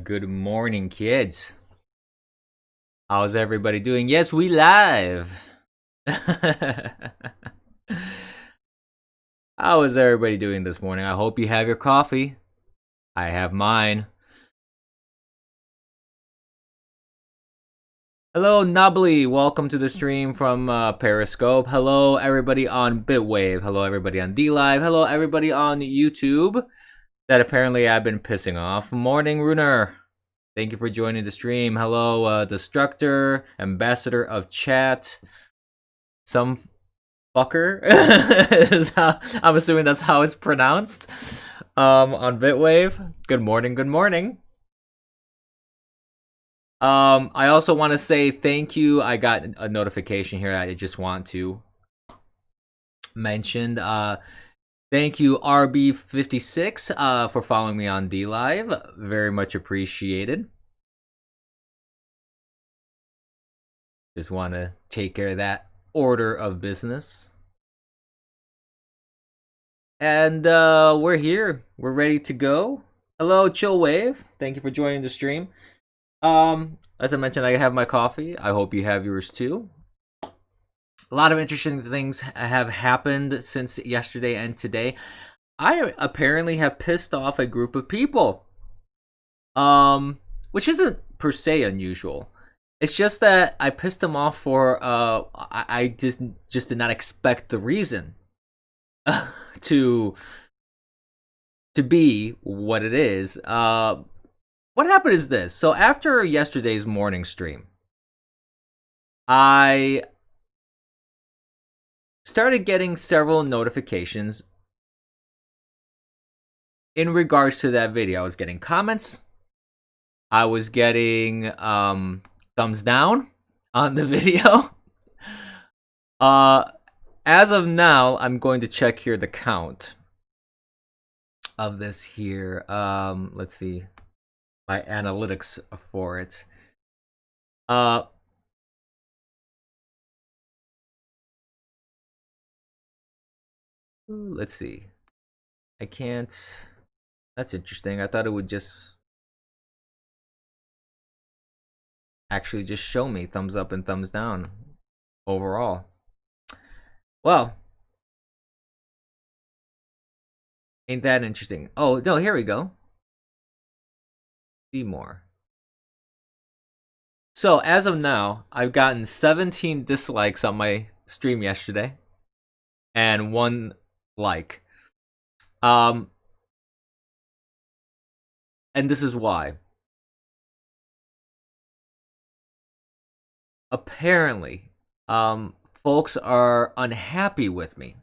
Good morning, kids. How's everybody doing? Yes, we live. How is everybody doing this morning? I hope you have your coffee. I have mine. Hello, Nubbly. Welcome to the stream from Periscope. Hello, everybody on Bitwave. Hello, everybody on DLive. Hello, everybody on YouTube that apparently I've been pissing off. Morning, Runer. Thank you for joining the stream. Hello, Destructor, Ambassador of Chat. Some fucker. I'm assuming that's how it's pronounced. On Bitwave. Good morning, good morning. I also want to say thank you. I got a notification here. I just want to mention. Thank you, RB56, for following me on DLive. Very much appreciated. Just want to take care of that order of business. And we're here. We're ready to go. Hello, Chill Wave. Thank you for joining the stream. As I mentioned, I have my coffee. I hope you have yours too. A lot of interesting things have happened since yesterday and today. I apparently have pissed off a group of people. Which isn't per se unusual. It's just that I pissed them off for I just did not expect the reason to be what it is. What happened is this. So after yesterday's morning stream, I started getting several notifications in regards to that video. I was getting comments. I was getting thumbs down on the video. As of now, I'm going to check here the count of this here. Let's see my analytics for it. Let's see. I can't. That's interesting. I thought it would just actually just show me thumbs up and thumbs down overall. Well, ain't that interesting? Oh, no, here we go. See more. So, as of now, I've gotten 17 dislikes on my stream yesterday and 1 like. And this is why. Apparently, folks are unhappy with me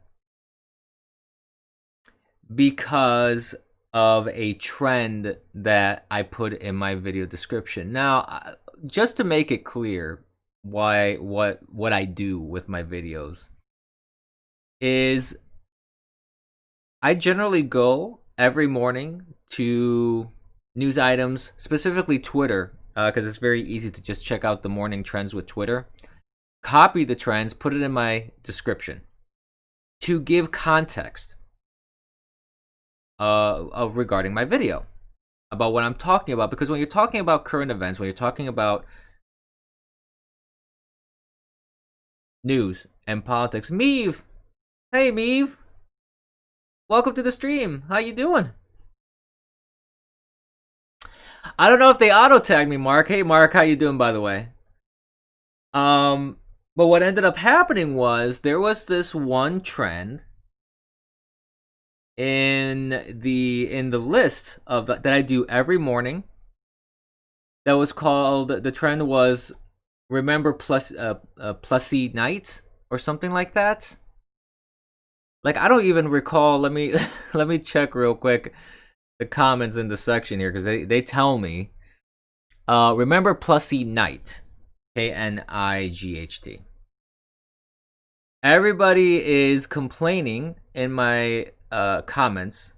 because of a trend that I put in my video description. Now, just to make it clear why what I do with my videos is I generally go every morning to news items, specifically Twitter, because it's very easy to just check out the morning trends with Twitter. Copy the trends, put it in my description to give context regarding my video about what I'm talking about. Because when you're talking about current events, when you're talking about news and politics, Meave, hey Meave, welcome to the stream. How you doing? I don't know if they auto tagged me, Mark. Hey Mark, how you doing, by the way? But what ended up happening was there was this one trend in the list of that I do every morning that was called, the trend was remember Plessy night or something like that. Like, I don't even recall. Let me let me check real quick the comments in the section here, because they tell me remember Plessy night, KNIGHT. Everybody is complaining in my comments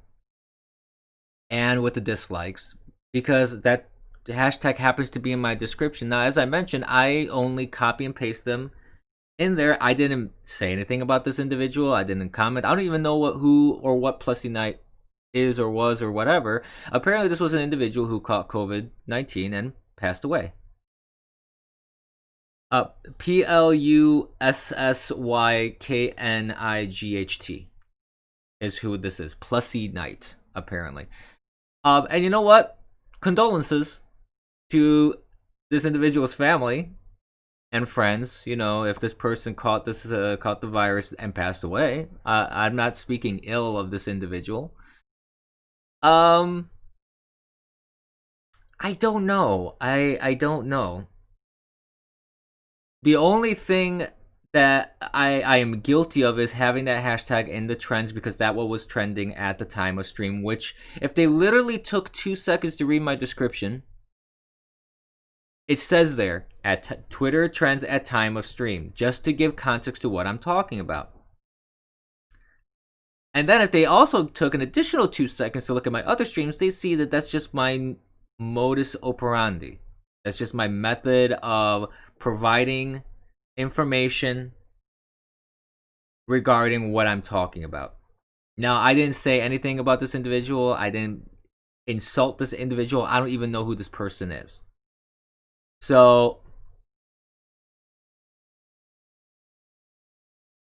and with the dislikes because that hashtag happens to be in my description. Now, as I mentioned, I only copy and paste them in there. I didn't say anything about this individual. I didn't comment. I don't even know who or what Plessy night is or was or whatever. Apparently, this was an individual who caught COVID-19 and passed away. PlussyKnight is who this is. Plussy Knight, apparently. And you know what? Condolences to this individual's family and friends. You know, if this person caught the virus and passed away. I'm not speaking ill of this individual. I don't know. I don't know. The only thing that I am guilty of is having that hashtag in the trends, because that what was trending at the time of stream, which if they literally took 2 seconds to read my description, it says there at Twitter trends at time of stream, just to give context to what I'm talking about. And then if they also took an additional 2 seconds to look at my other streams, they see that that's just my modus operandi. That's just my method of providing information regarding what I'm talking about. Now, I didn't say anything about this individual. I didn't insult this individual. I don't even know who this person is. So,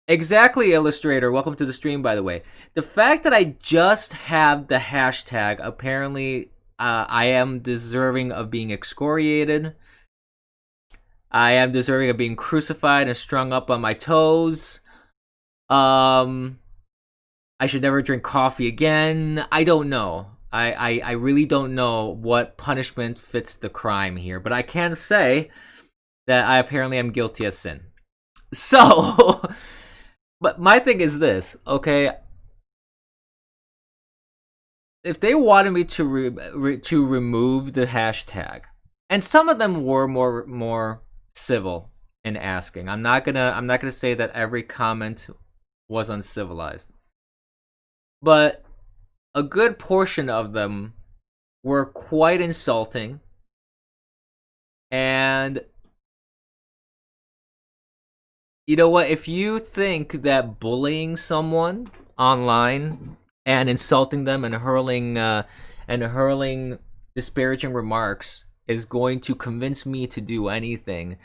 exactly, Illustrator. Welcome to the stream, by the way. The fact that I just have the hashtag, apparently I am deserving of being excoriated. I am deserving of being crucified and strung up on my toes. I should never drink coffee again. I don't know. I really don't know what punishment fits the crime here, but I can say that I apparently am guilty of sin. So, but my thing is this, okay? If they wanted me to remove the hashtag, and some of them were more civil in asking. I'm not gonna say that every comment was uncivilized, but a good portion of them were quite insulting. And you know what? If you think that bullying someone online and insulting them and hurling disparaging remarks is going to convince me to do anything,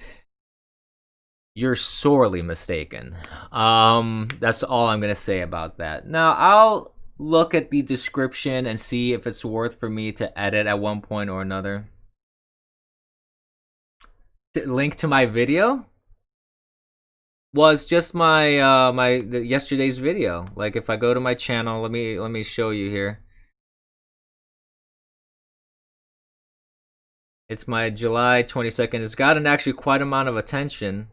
you're sorely mistaken. That's all I'm gonna say about that. Now, I'll look at the description and see if it's worth for me to edit at one point or another. The link to my video was just my yesterday's video. Like, if I go to my channel, let me show you here. It's my July 22nd. It's gotten actually quite amount of attention.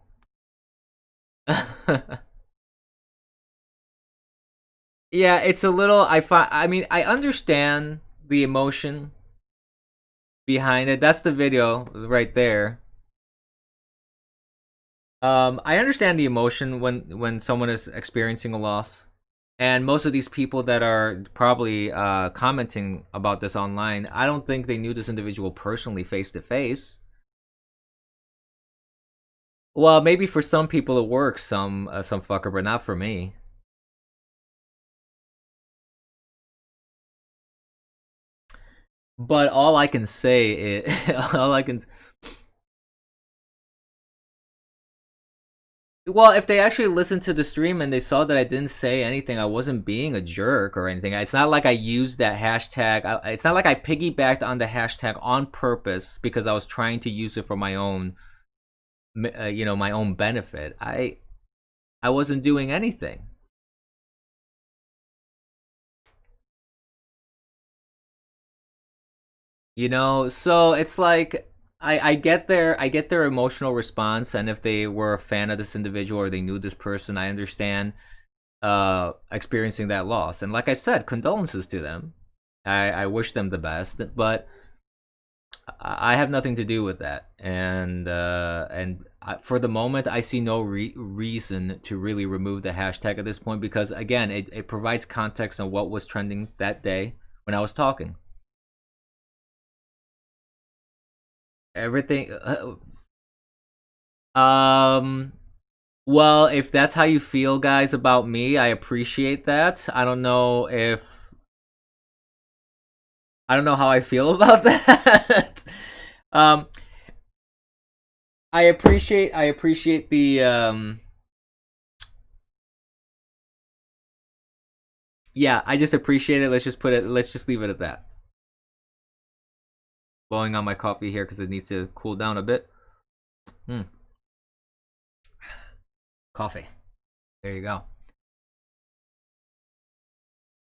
Yeah, it's a little. I mean, I understand the emotion behind it. That's the video right there. I understand the emotion when someone is experiencing a loss, and most of these people that are probably commenting about this online, I don't think they knew this individual personally face to face. Well, maybe for some people it works, some fucker, but not for me. But all I can say is, well, if they actually listened to the stream and they saw that I didn't say anything, I wasn't being a jerk or anything. It's not like I used that hashtag. It's not like I piggybacked on the hashtag on purpose because I was trying to use it for my own, my own benefit. I wasn't doing anything. So it's like I get their emotional response, and if they were a fan of this individual or they knew this person, I understand experiencing that loss. And like I said, condolences to them. I wish them the best, but I have nothing to do with that. And for the moment, I see no reason to really remove the hashtag at this point, because again, it provides context on what was trending that day when I was talking. Everything. Well, if that's how you feel, guys, about me, I appreciate that. I don't know if I don't know how I feel about that. um, I appreciate the yeah, I just appreciate it. Let's just leave it at that. Blowing on my coffee here because it needs to cool down a bit. Coffee. There you go.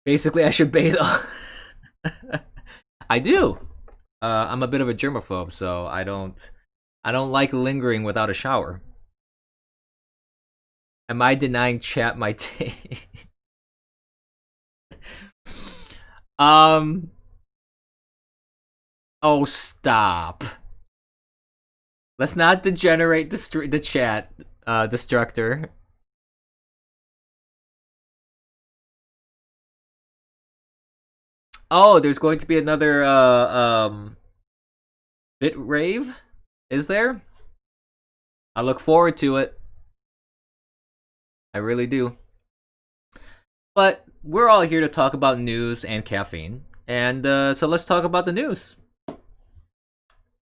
Basically, I should bathe. I do. I'm a bit of a germaphobe, so I don't like lingering without a shower. Am I denying chat my tea? Oh, stop. Let's not degenerate the chat, Destructor. Oh, there's going to be another bit rave. Is there? I look forward to it. I really do. But we're all here to talk about news and caffeine, and so let's talk about the news.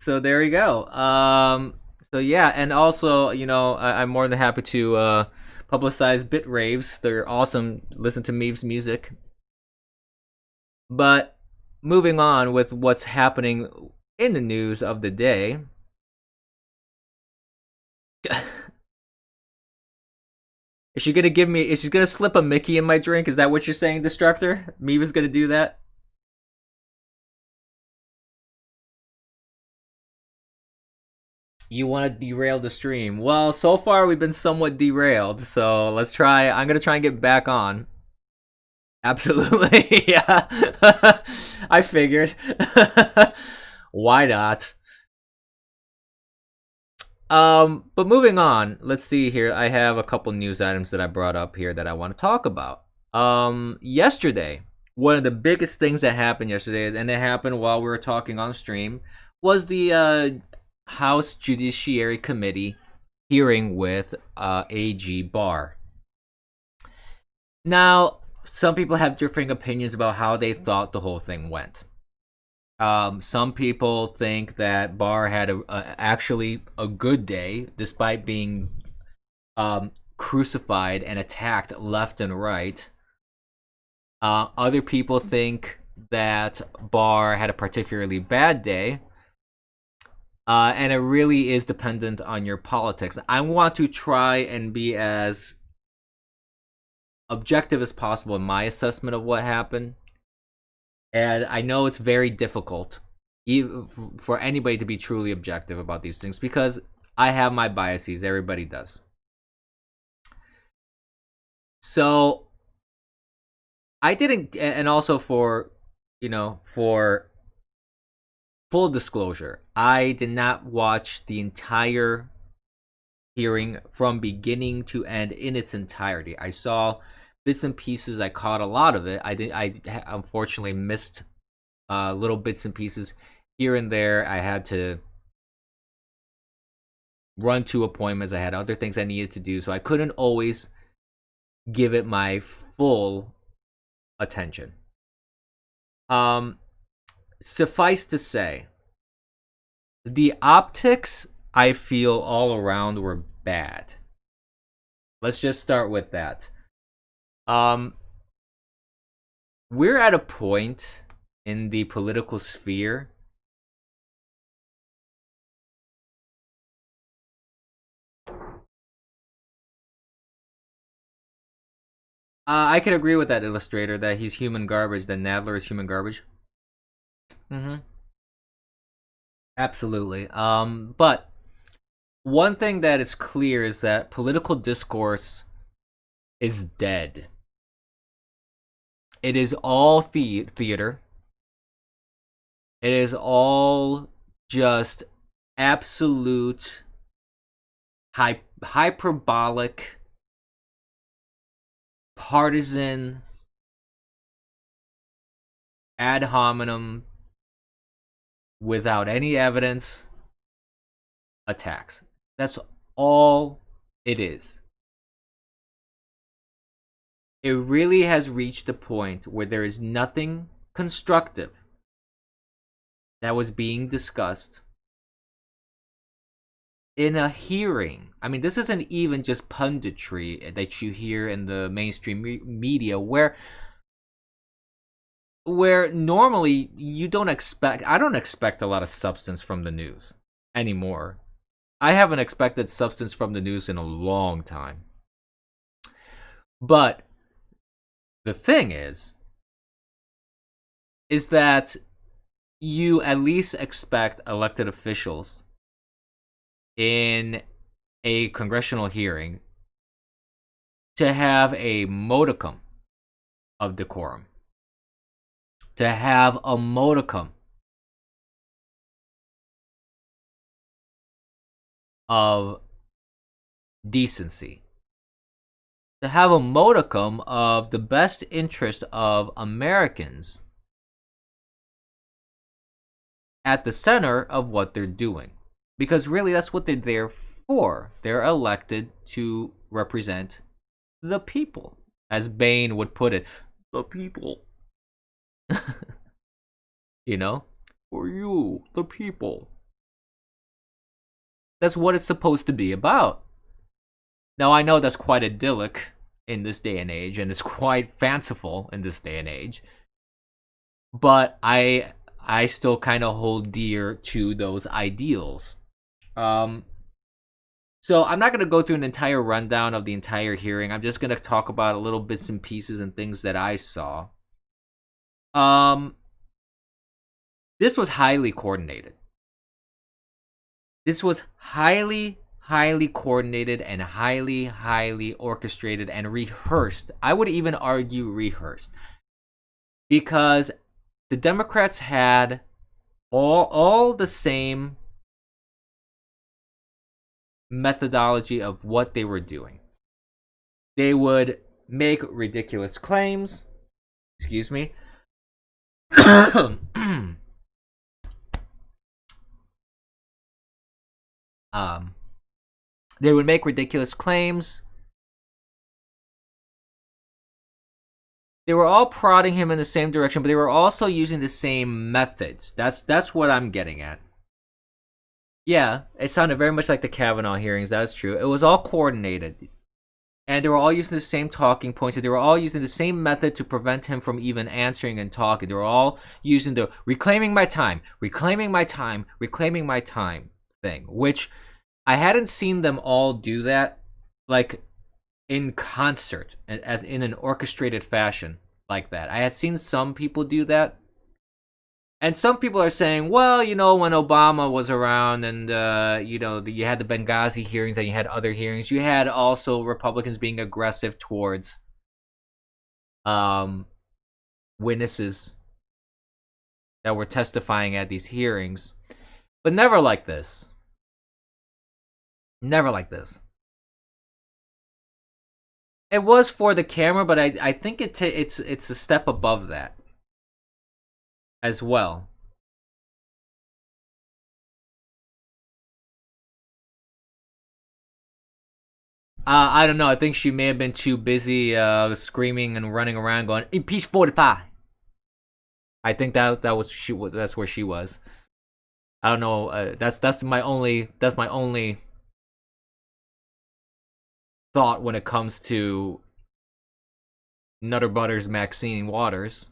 So there you go. So yeah, and also, I'm more than happy to publicize bit raves. They're awesome. Listen to Meave's music. But moving on with what's happening in the news of the day. Is she gonna slip a Mickey in my drink? Is that what you're saying, Destructor? Meave's gonna do that? You want to derail the stream? Well, so far we've been somewhat derailed, so let's try. I'm gonna try and get back on. Absolutely, yeah. I figured. Why not? But moving on, let's see here. I have a couple news items that I brought up here that I want to talk about. Yesterday, one of the biggest things that happened yesterday, and it happened while we were talking on stream, was the House Judiciary Committee hearing with AG Barr. Now, some people have differing opinions about how they thought the whole thing went. Some people think that Barr had actually a good day, despite being crucified and attacked left and right. Other people think that Barr had a particularly bad day. And it really is dependent on your politics. I want to try and be as objective as possible in my assessment of what happened. And I know it's very difficult for anybody to be truly objective about these things because I have my biases. Everybody does. So I didn't, and also for full disclosure, I did not watch the entire hearing from beginning to end in its entirety. I saw bits and pieces. I caught a lot of it. I unfortunately missed little bits and pieces here and there. I had to run to appointments. I had other things I needed to do, so I couldn't always give it my full attention. Suffice to say, the optics I feel all around were bad. Let's just start with that. We're at a point in the political sphere I can agree with that, Illustrator, that he's human garbage, that Nadler is human garbage. Absolutely. But one thing that is clear is that political discourse is dead. It is all theater. It is all just absolute hyperbolic, partisan, ad hominem, without any evidence, attacks. That's all it is. It really has reached a point where there is nothing constructive that was being discussed in a hearing. I mean, this isn't even just punditry that you hear in the mainstream media where normally you don't expect, I don't expect a lot of substance from the news anymore. I haven't expected substance from the news in a long time. But the thing is that you at least expect elected officials in a congressional hearing to have a modicum of decorum, to have a modicum of decency, to have a modicum of the best interest of Americans at the center of what they're doing. Because really, that's what they're there for. They're elected to represent the people. As Bane would put it, the people. You know? For you, the people. That's what it's supposed to be about. Now, I know that's quite idyllic in this day and age, and it's quite fanciful in this day and age. But I still kind of hold dear to those ideals. So I'm not going to go through an entire rundown of the entire hearing. I'm just going to talk about a little bits and pieces and things that I saw. This was highly coordinated. This was highly coordinated and highly orchestrated and rehearsed. I would even argue rehearsed. Because the Democrats had all the same methodology of what they were doing. They would make ridiculous claims. Excuse me. They would make ridiculous claims. They were all prodding him in the same direction, but they were also using the same methods. That's what I'm getting at. Yeah, it sounded very much like the Kavanaugh hearings. That's true. It was all coordinated. And they were all using the same talking points. And they were all using the same method to prevent him from even answering and talking. They were all using the reclaiming my time thing, which I hadn't seen them all do that, like, in concert, as in an orchestrated fashion like that. I had seen some people do that. And some people are saying, well, you know, when Obama was around and, you know, you had the Benghazi hearings and you had other hearings, you had also Republicans being aggressive towards witnesses that were testifying at these hearings. But never like this. Never like this. It was for the camera, but I think it's a step above that as well. I don't know. I think she may have been too busy screaming and running around going, impeach 45. I think that was she. That's where she was. I don't know. That's my only thought when it comes to Nutter Butters Maxine Waters.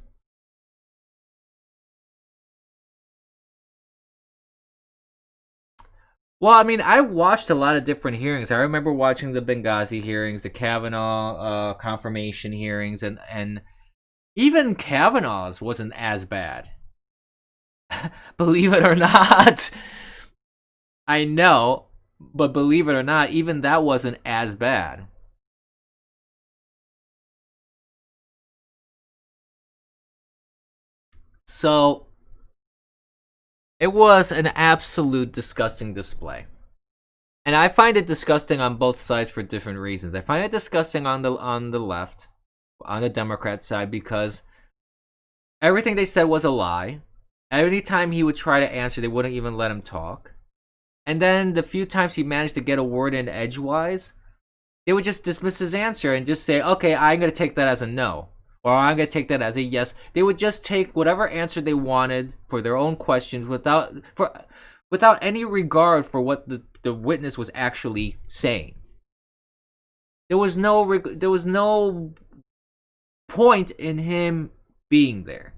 Well, I mean, I watched a lot of different hearings. I remember watching the Benghazi hearings, the Kavanaugh confirmation hearings, and even Kavanaugh's wasn't as bad. Believe it or not. I know, but believe it or not, even that wasn't as bad. So it was an absolute disgusting display. And I find it disgusting on both sides for different reasons. I find it disgusting on the left, on the Democrat side, because everything they said was a lie. Anytime he would try to answer, they wouldn't even let him talk. And then the few times he managed to get a word in edgewise, they would just dismiss his answer and just say, okay, I'm going to take that as a no. or I'm gonna take that as a yes. They would just take whatever answer they wanted for their own questions without any regard for what the witness was actually saying. There was no point in him being there.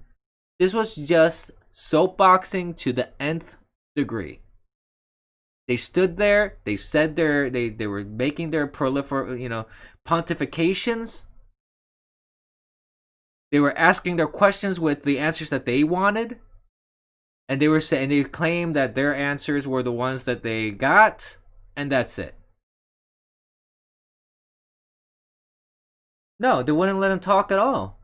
This was just soapboxing to the nth degree. They stood there. They said they were making their pontifications. They were asking their questions with the answers that they wanted, and they claimed that their answers were the ones that they got, and that's it. No, they wouldn't let him talk at all.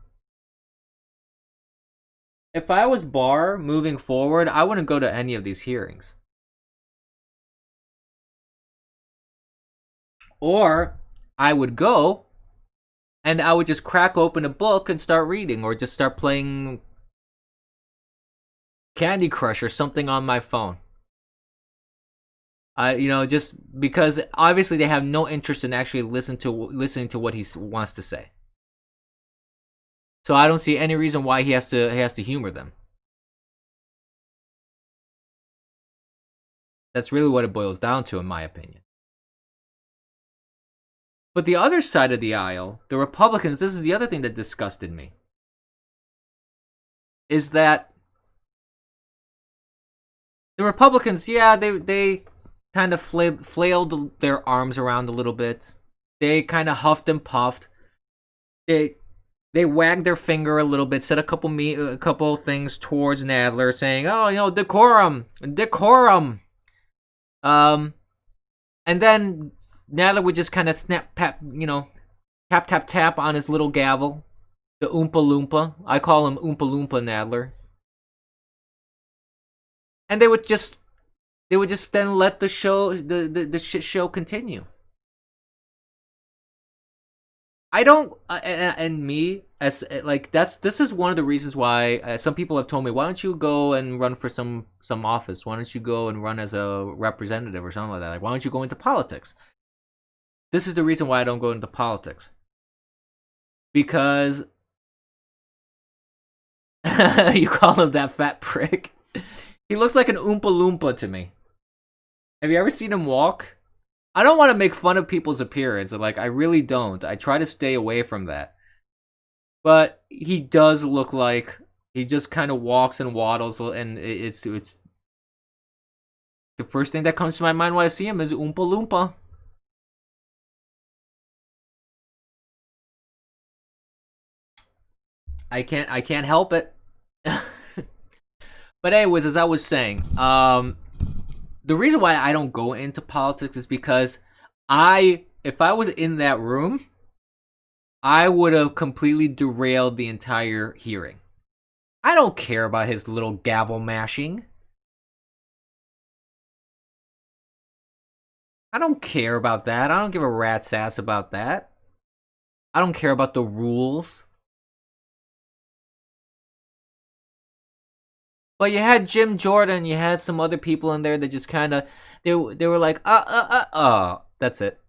If I was Barr moving forward, I wouldn't go to any of these hearings. Or I would go and I would just crack open a book and start reading, or just start playing Candy Crush or something on my phone. Just because obviously they have no interest in actually listening to what he wants to say. So I don't see any reason why he has to humor them. That's really what it boils down to, in my opinion. But the other side of the aisle, the Republicans, this is the other thing that disgusted me, is that the Republicans, they kind of flailed their arms around a little bit. They kind of huffed and puffed. They wagged their finger a little bit, said a couple things towards Nadler, saying, "Oh, decorum." And then Nadler would just kind of tap on his little gavel, the Oompa Loompa. I call him Oompa Loompa Nadler. And they would just then let the show, the shit show continue. I don't, and me as like this is one of the reasons why some people have told me, why don't you go and run for some office? Why don't you go and run as a representative or something like that? Like, why don't you go into politics? This is the reason why I don't go into politics. Because you call him that fat prick. He looks like an Oompa Loompa to me. Have you ever seen him walk? I don't want to make fun of people's appearance. Like, I really don't. I try to stay away from that. But he does look like he just kind of walks and waddles, and it's the first thing that comes to my mind when I see him is Oompa Loompa. I can't help it. But anyways, as I was saying, the reason why I don't go into politics is because if I was in that room, I would have completely derailed the entire hearing. I don't care about his little gavel mashing. I don't care about that. I don't give a rat's ass about that. I don't care about the rules. But you had Jim Jordan, you had some other people in there that just kind of, they were like, that's it.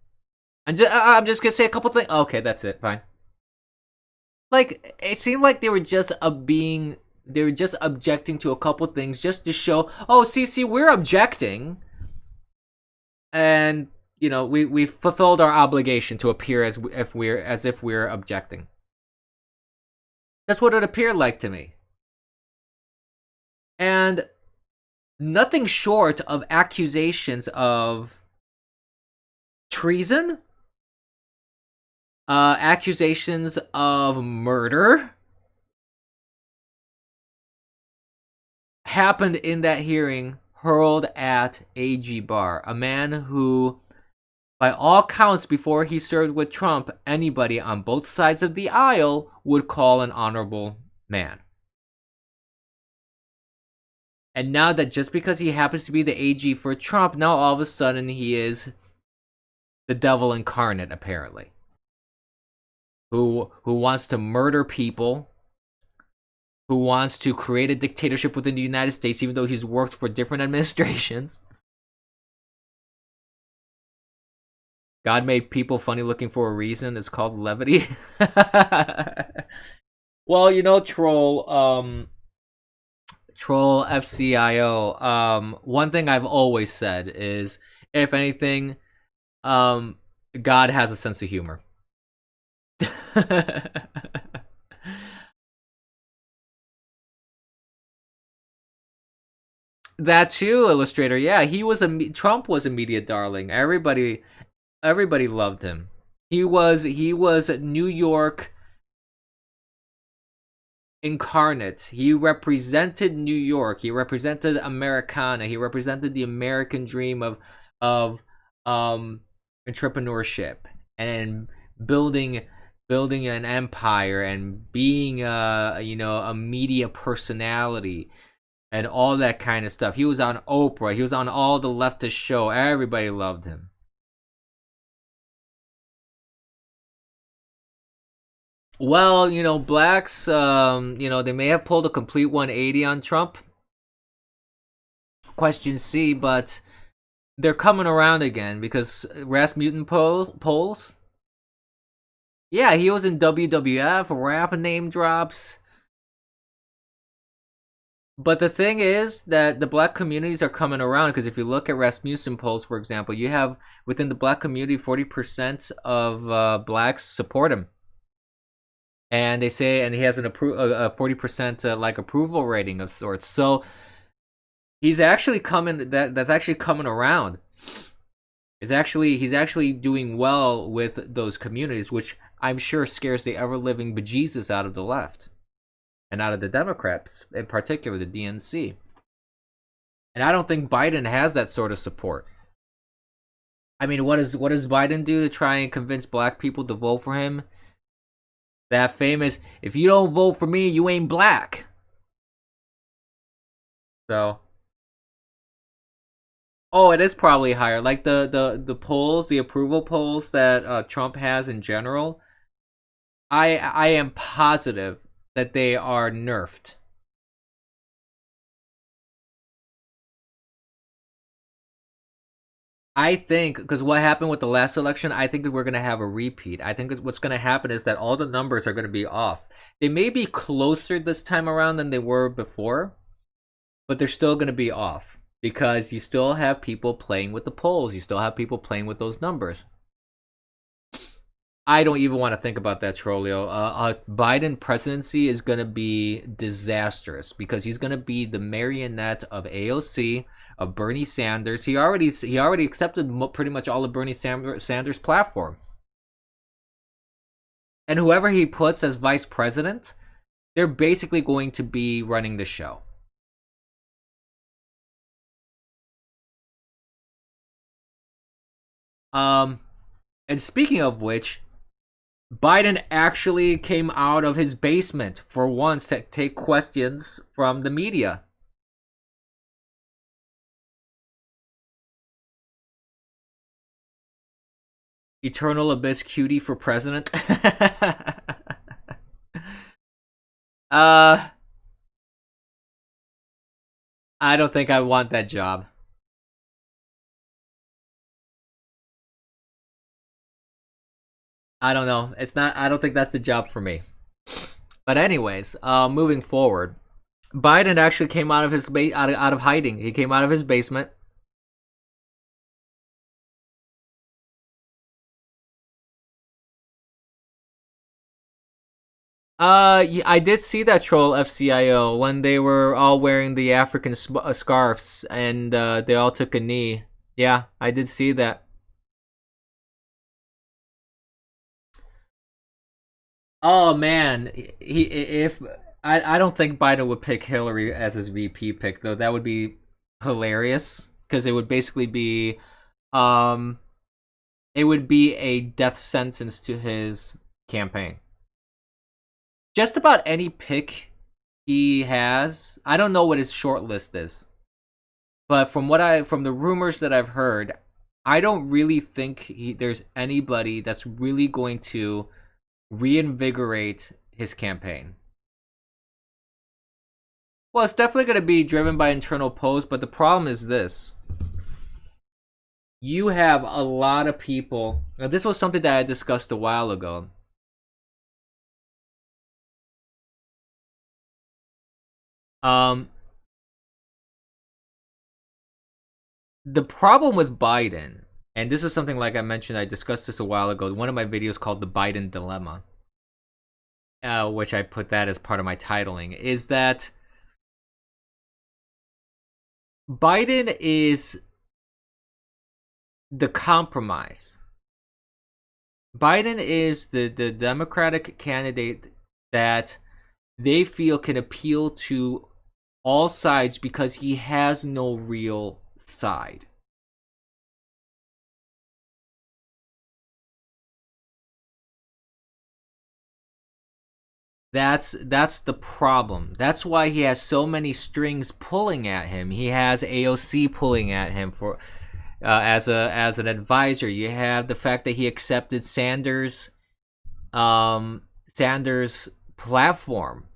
I'm just gonna say a couple things. Okay, that's it, fine. Like, it seemed like they were just objecting to a couple things just to show, see, we're objecting. And, we fulfilled our obligation to appear as if we're objecting. That's what it appeared like to me. And nothing short of accusations of treason, accusations of murder happened in that hearing, hurled at A.G. Barr, a man who, by all counts, before he served with Trump, anybody on both sides of the aisle would call an honorable man. And now that just because he happens to be the AG for Trump, now all of a sudden he is the devil incarnate, apparently. Who wants to murder people, who wants to create a dictatorship within the United States, even though he's worked for different administrations. God made people funny looking for a reason. It's called levity. Well, troll FCIO. One thing I've always said is, if anything, um, God has a sense of humor. That too, Illustrator. Yeah, Trump was a media darling. Everybody loved him. He was New York incarnate. He represented New York. He represented Americana. He represented the American dream of entrepreneurship and building building an empire and being a media personality and all that kind of stuff. He was on Oprah. He was on all the leftist show. Everybody loved him. Well, blacks, they may have pulled a complete 180 on Trump. Question C, but they're coming around again because Rasmussen polls. Yeah, he was in WWF, rap name drops. But the thing is that the black communities are coming around because if you look at Rasmussen polls, for example, you have within the black community 40% of blacks support him. And they say, and he has a 40% like approval rating of sorts. So he's actually coming. That's actually coming around. He's actually doing well with those communities, which I'm sure scares the ever living bejesus out of the left and out of the Democrats, in particular the DNC. And I don't think Biden has that sort of support. I mean, what does Biden do to try and convince black people to vote for him? That famous, if you don't vote for me, you ain't black. So, oh, it is probably higher. Like the polls, the approval polls that Trump has in general. I am positive that they are nerfed. I think because what happened with the last election, I think we're gonna have a repeat. I think what's gonna happen is that all the numbers are gonna be off. They may be closer this time around than they were before, but they're still gonna be off because you still have people playing with the polls. You still have people playing with those numbers. I don't even want to think about that, Trolio. Biden presidency is going to be disastrous because he's going to be the marionette of AOC, of Bernie Sanders. He already accepted pretty much all of Bernie Sanders' platform. And whoever he puts as vice president, they're basically going to be running the show. And speaking of which, Biden actually came out of his basement for once to take questions from the media. Eternal Abyss cutie for president. uh, I don't think I want that job. I don't know. It's not. I don't think that's the job for me. But anyways, moving forward, Biden actually came out of his out of hiding. He came out of his basement. Yeah, I did see that troll FCIO when they were all wearing the African scarves and they all took a knee. Yeah, I did see that. Oh man, he if I don't think Biden would pick Hillary as his VP pick though. That would be hilarious because it would basically be um it would be a death sentence to his campaign. Just about any pick he has, I don't know what his short list is. But from the rumors that I've heard, I don't really think there's anybody that's really going to reinvigorate his campaign. Well, it's definitely going to be driven by internal polls, but the problem is this. You have a lot of people. Now, this was something that I discussed a while ago. Um, the problem with Biden, and this is something like I mentioned, I discussed this a while ago. One of my videos called "The Biden Dilemma," which I put that as part of my titling, is that Biden is the compromise. Biden is the Democratic candidate that they feel can appeal to all sides because he has no real side. That's the problem. That's why he has so many strings pulling at him. He has AOC pulling at him for as an advisor. You have the fact that he accepted Sanders' platform.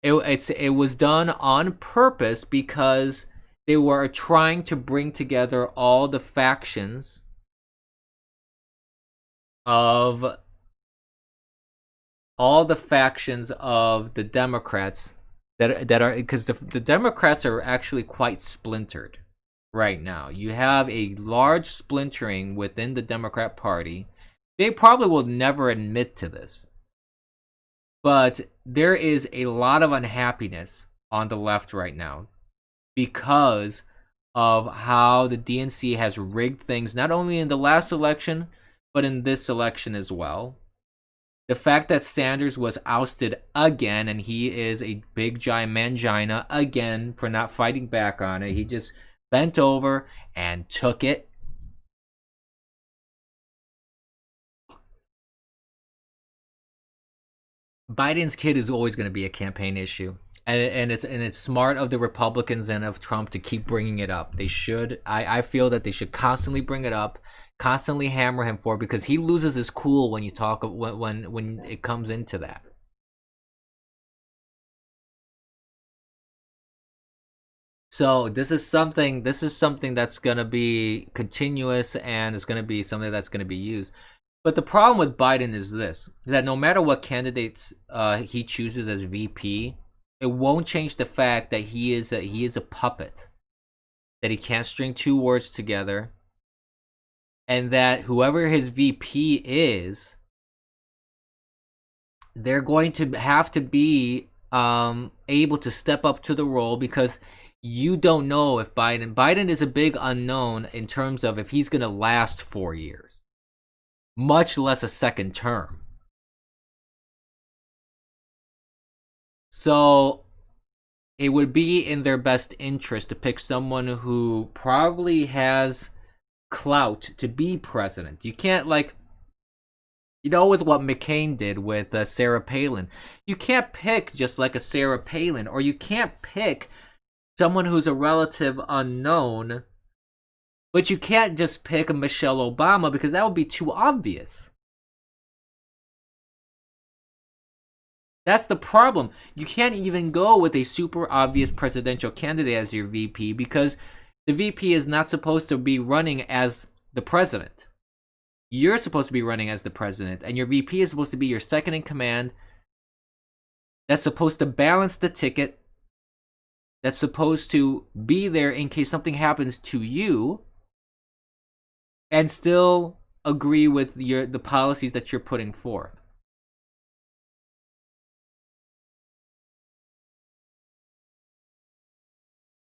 It was done on purpose because they were trying to bring together all the factions of the Democrats that are, because the Democrats are actually quite splintered right now. You have a large splintering within the Democrat Party. They probably will never admit to this, but there is a lot of unhappiness on the left right now because of how the DNC has rigged things, not only in the last election, but in this election as well. The fact that Sanders was ousted again, and he is a big giant mangina again for not fighting back on it. He just bent over and took it. Biden's kid is always going to be a campaign issue, and it's smart of the Republicans and of Trump to keep bringing it up. They should. I feel that they should constantly bring it up, constantly hammer him for it, because he loses his cool when you talk when it comes into that. So this is something that's going to be continuous, and it's going to be something that's going to be used. But the problem with Biden is this: that no matter what candidates he chooses as VP, it won't change the fact that he is a puppet, that he can't string two words together, and that whoever his VP is, they're going to have to be able to step up to the role, because you don't know if Biden is a big unknown in terms of if he's going to last 4 years, much less a second term. So it would be in their best interest to pick someone who probably has clout to be president. You can't, like, with what McCain did with Sarah Palin, you can't pick just like a Sarah Palin, or you can't pick someone who's a relative unknown, but you can't just pick a Michelle Obama, because that would be too obvious. That's the problem. You can't even go with a super obvious presidential candidate as your VP, because the VP is not supposed to be running as the president. You're supposed to be running as the president, and your VP is supposed to be your second in command, that's supposed to balance the ticket, that's supposed to be there in case something happens to you, and still agree with the policies that you're putting forth.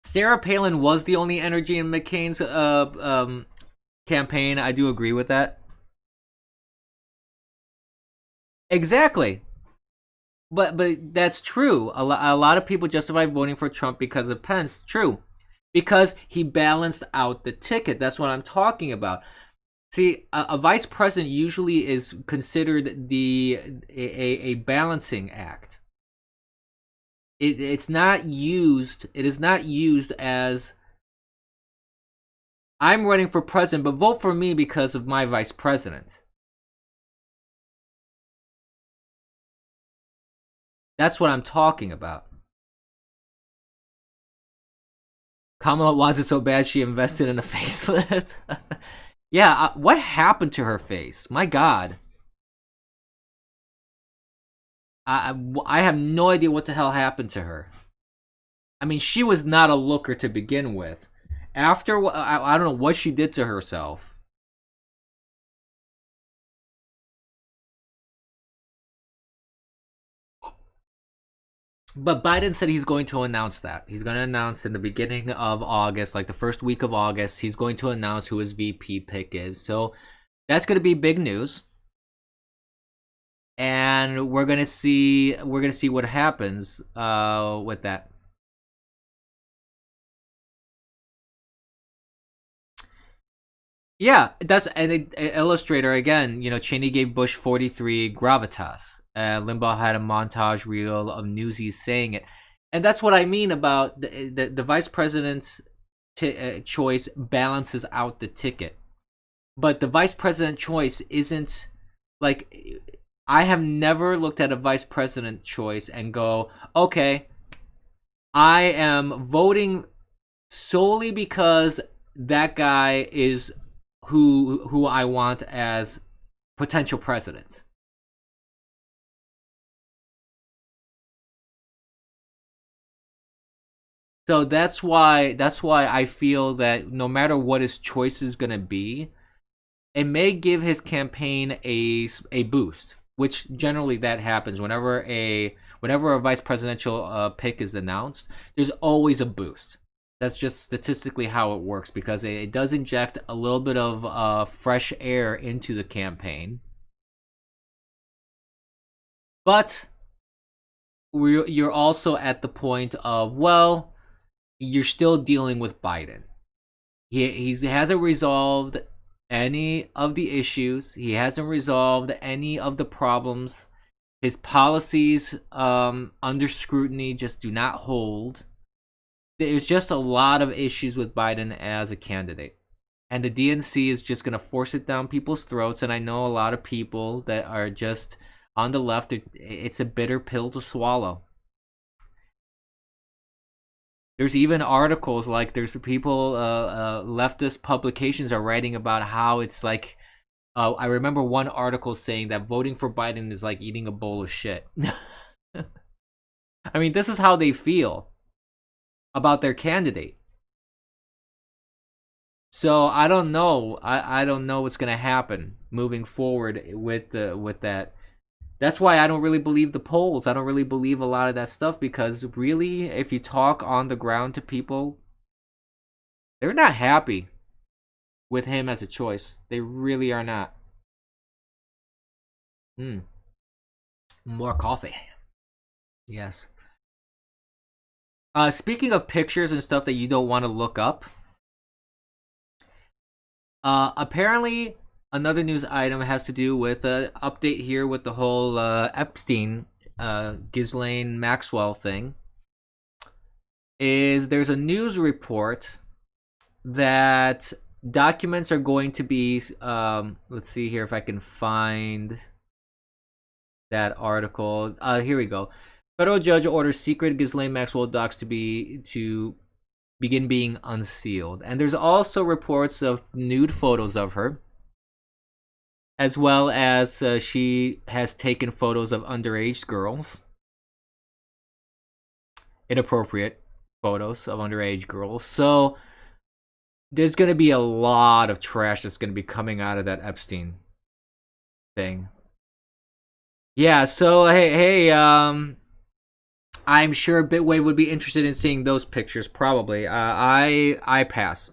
Sarah Palin was the only energy in McCain's campaign. I do agree with that. Exactly. But that's true. A lot of people justify voting for Trump because of Pence. True. Because he balanced out the ticket. That's what I'm talking about. See, a vice president usually is considered a balancing act. It's not used. It is not used as, I'm running for president, but vote for me because of my vice president. That's what I'm talking about. Kamala wants it so bad she invested in a facelift. Yeah, what happened to her face? My God. I have no idea what the hell happened to her. I mean, she was not a looker to begin with. After, I don't know what she did to herself. But Biden said he's going to announce that. He's going to announce in the beginning of August, like the first week of August, he's going to announce who his VP pick is. So that's going to be big news. And we're going to see what happens with that. Yeah, that's an illustrator again. You know, Cheney gave Bush 43 gravitas. Limbaugh had a montage reel of Newsies saying it, and that's what I mean about the vice president's choice balances out the ticket, but the vice president choice isn't like I have never looked at a vice president choice and go, okay, I am voting solely because that guy is who I want as potential president. So that's why I feel that no matter what his choice is going to be, it may give his campaign a boost, which generally that happens whenever a vice presidential pick is announced. There's always a boost. That's just statistically how it works because it does inject a little bit of fresh air into the campaign. But you're also at the point of, well, you're still dealing with Biden. He hasn't resolved any of the issues. He hasn't resolved any of the problems. His policies under scrutiny just do not hold. There's just a lot of issues with Biden as a candidate. And the DNC is just going to force it down people's throats. And I know a lot of people that are just on the left, it's a bitter pill to swallow. There's even articles like there's people, leftist publications are writing about how it's like, I remember one article saying that voting for Biden is like eating a bowl of shit. I mean, this is how they feel about their candidate. So I don't know. I don't know what's gonna happen moving forward with that. That's why I don't really believe the polls. I don't really believe a lot of that stuff because really, if you talk on the ground to people, they're not happy with him as a choice. They really are not. More coffee. Yes. Speaking of pictures and stuff that you don't want to look up, apparently another news item has to do with an update here with the whole Epstein, Ghislaine Maxwell thing. There's a news report that documents are going to be, let's see here if I can find that article. Here we go. Federal judge orders secret Ghislaine Maxwell docs to begin being unsealed. And there's also reports of nude photos of her, as well as she has taken photos of underage girls. Inappropriate photos of underage girls. So there's going to be a lot of trash that's going to be coming out of that Epstein thing. Yeah, so hey, I'm sure Bitwave would be interested in seeing those pictures. Probably. I pass.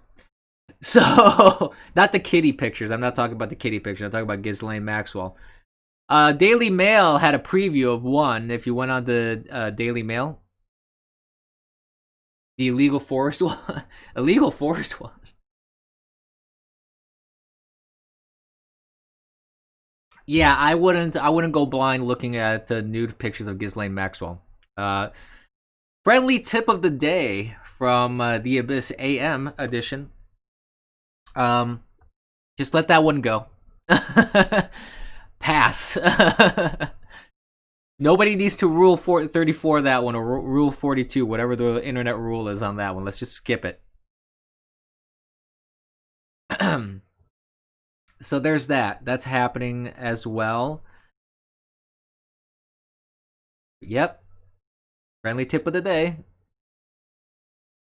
So not the kitty pictures. I'm not talking about the kitty pictures. I'm talking about Ghislaine Maxwell. Daily Mail had a preview of one. If you went on to Daily Mail, the illegal forest one, illegal forest one. Yeah, I wouldn't go blind looking at nude pictures of Ghislaine Maxwell. Friendly tip of the day from the Abyss AM edition. Just let that one go. Pass. Nobody needs to rule 34 that one or rule 42, whatever the internet rule is on that one. Let's just skip it. So there's that. That's happening as well. Yep. Friendly tip of the day.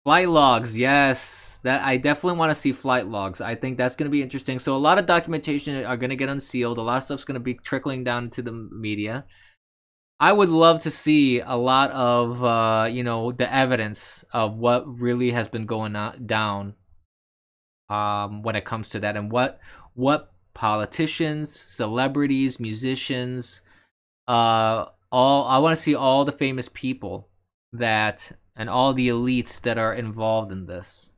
Flight logs, yes. That I definitely want to see flight logs. I think that's going to be interesting. So a lot of documentation are going to get unsealed. A lot of stuff's going to be trickling down to the media. I would love to see a lot of the evidence of what really has been going on down when it comes to that, and what politicians, celebrities, musicians, all I want to see all the famous people that and all the elites that are involved in this.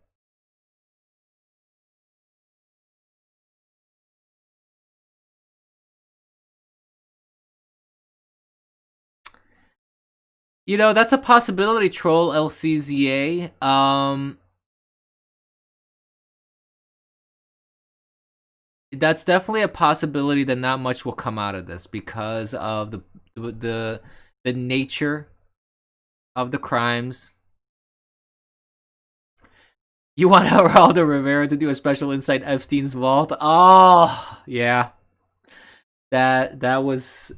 That's a possibility, Troll LCZA. That's definitely a possibility that not much will come out of this because of the the nature of the crimes. You want Geraldo Rivera to do a special inside Epstein's vault? Oh, yeah. That was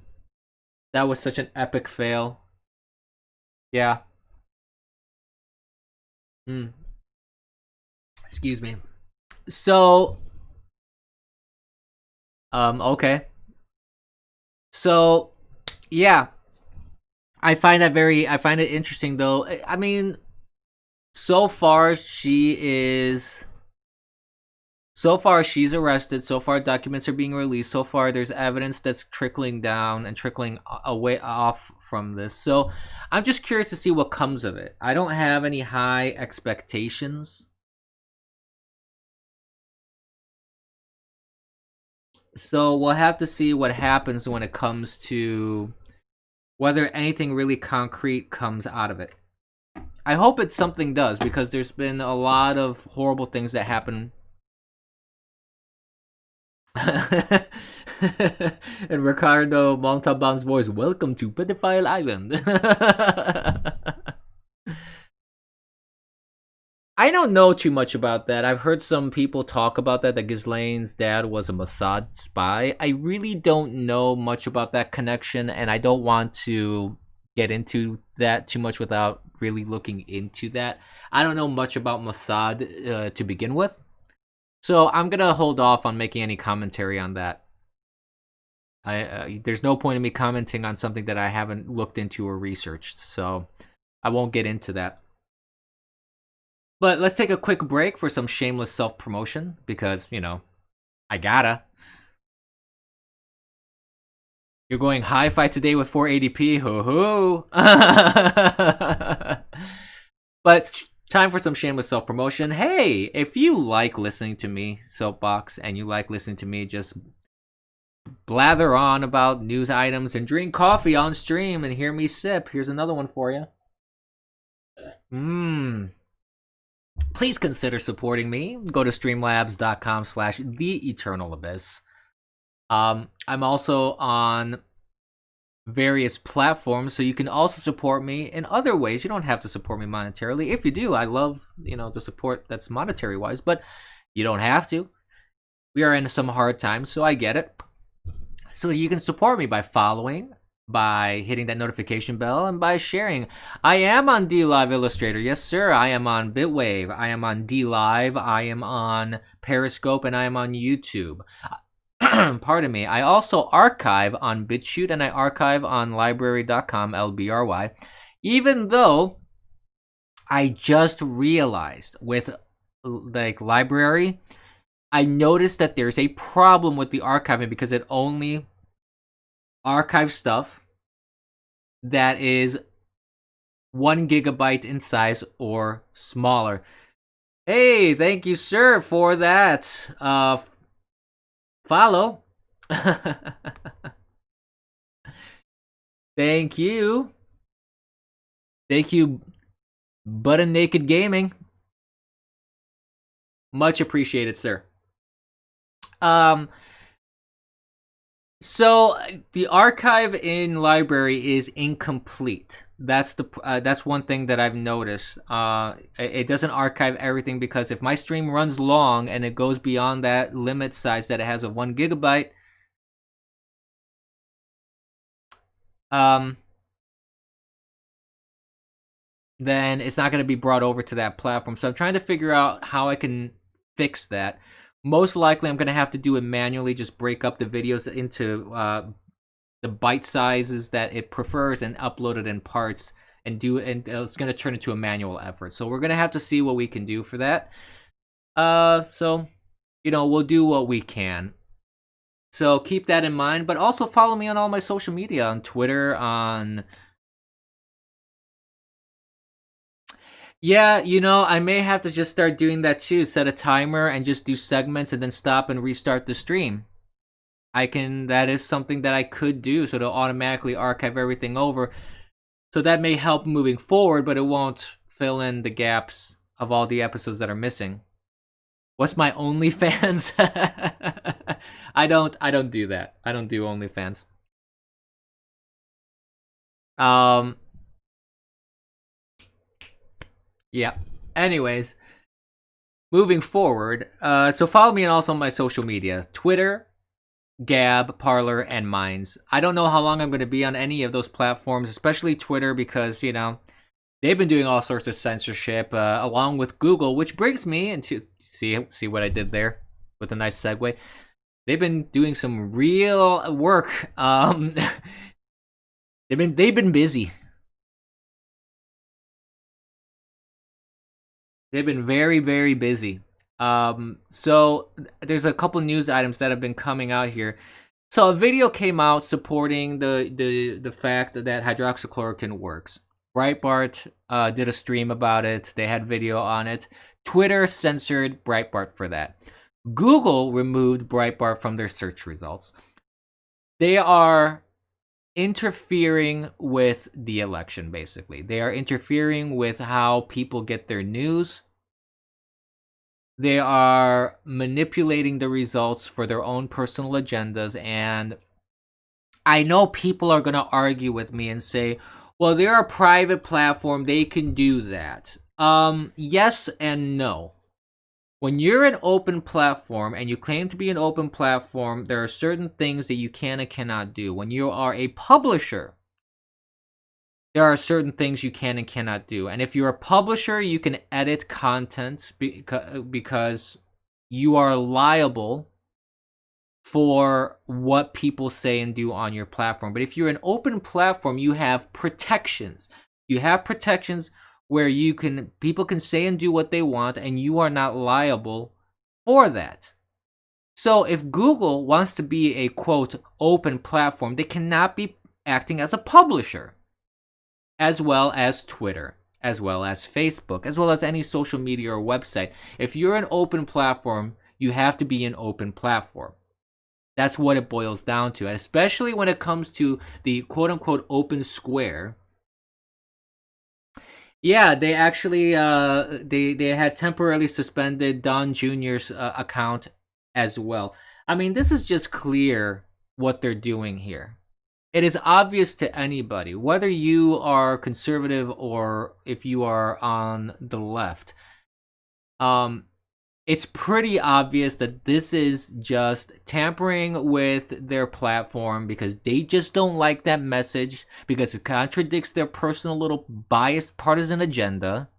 such an epic fail. Yeah. Mm. Excuse me. So, okay. So, yeah. I find it interesting though. I mean, so far she's arrested. So far documents are being released. So far there's evidence that's trickling down and trickling away off from this. So I'm just curious to see what comes of it. I don't have any high expectations. So we'll have to see what happens when it comes to whether anything really concrete comes out of it. I hope it something does, because there's been a lot of horrible things that happen. And Ricardo Montalban's voice, welcome to Pedophile Island. I don't know too much about that. I've heard some people talk about that Ghislaine's dad was a Mossad spy. I really don't know much about that connection, and I don't want to get into that too much without really looking into that. I don't know much about Mossad to begin with, so I'm gonna hold off on making any commentary on that. There's no point in me commenting on something that I haven't looked into or researched, so I won't get into that. But let's take a quick break for some shameless self-promotion, because, I gotta. You're going hi-fi today with 480p, hoo-hoo. But it's time for some shameless self-promotion. Hey, if you like listening to me, Soapbox, and you like listening to me just blather on about news items and drink coffee on stream and hear me sip, here's another one for you. Please consider supporting me. Go to streamlabs.com/theeternalabyss. I'm also on various platforms, so you can also support me in other ways. You don't have to support me monetarily. If you do, I love, the support that's monetary wise, but you don't have to. We are in some hard times, so I get it. So you can support me by following, by hitting that notification bell, and by sharing. I am on DLive Illustrator. Yes, sir. I am on Bitwave. I am on DLive. I am on Periscope, and I am on YouTube. Pardon me. I also archive on BitChute, and I archive on library.com, LBRY. Even though I just realized with library, I noticed that there's a problem with the archiving, because it only archive stuff that is 1 gigabyte in size or smaller. Hey, thank you, sir, for that follow. Thank you. Thank you, Button Naked Gaming. Much appreciated, sir. So the archive in library is incomplete. That's one thing that I've noticed. It doesn't archive everything, because if my stream runs long and it goes beyond that limit size that it has of 1 gigabyte, then it's not going to be brought over to that platform. So I'm trying to figure out how I can fix that. Most likely, I'm going to have to do it manually, just break up the videos into the bite sizes that it prefers and upload it in parts and it's going to turn into a manual effort. So we're going to have to see what we can do for that. So, we'll do what we can. So keep that in mind, but also follow me on all my social media, on Twitter, Yeah, I may have to just start doing that too. Set a timer and just do segments and then stop and restart the stream. That is something that I could do, so it'll automatically archive everything over. So that may help moving forward, but it won't fill in the gaps of all the episodes that are missing. What's my OnlyFans? I don't do that. I don't do OnlyFans. Yeah. Anyways, moving forward, so follow me also on my social media, Twitter, Gab, Parler, and Minds. I don't know how long I'm going to be on any of those platforms, especially Twitter, because, they've been doing all sorts of censorship, along with Google, which brings me into, see what I did there with a nice segue. They've been doing some real work. They've been busy. They've been very, very busy. So there's a couple news items that have been coming out here. So a video came out supporting the fact that hydroxychloroquine works. Breitbart did a stream about it. They had video on it. Twitter censored Breitbart for that. Google removed Breitbart from their search results. They are interfering with the election, basically. They are interfering with how people get their news. They are manipulating the results for their own personal agendas. And I know people are going to argue with me and say, well, they're a private platform. They can do that. Yes and no. When you're an open platform and you claim to be an open platform, there are certain things that you can and cannot do. When you are a publisher, there are certain things you can and cannot do. And if you're a publisher, you can edit content because you are liable for what people say and do on your platform. But if you're an open platform, you have protections. You have protections where people can say and do what they want, and you are not liable for that. So if Google wants to be a, quote, open platform, they cannot be acting as a publisher, as well as Twitter, as well as Facebook, as well as any social media or website. If you're an open platform, you have to be an open platform. That's what it boils down to, and especially when it comes to the quote-unquote open square. Yeah, they actually they had temporarily suspended Don Jr.'s account as well. I mean, this is just clear what they're doing here. It is obvious to anybody, whether you are conservative or if you are on the left. It's pretty obvious that this is just tampering with their platform because they just don't like that message because it contradicts their personal little biased partisan agenda.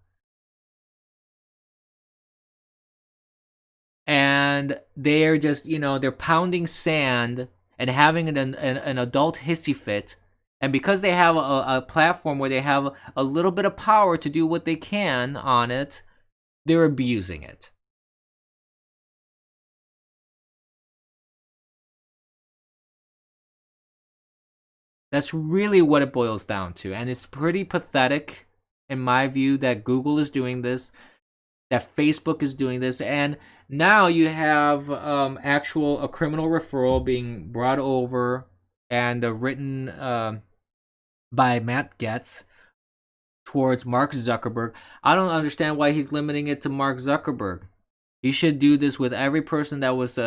And they're just, they're pounding sand and having an adult hissy fit. And because they have a platform where they have a little bit of power to do what they can on it, they're abusing it. That's really what it boils down to. And it's pretty pathetic, in my view, that Google is doing this, that Facebook is doing this. And now you have a criminal referral being brought over and written by Matt Gaetz towards Mark Zuckerberg. I don't understand why he's limiting it to Mark Zuckerberg. He should do this with every person that was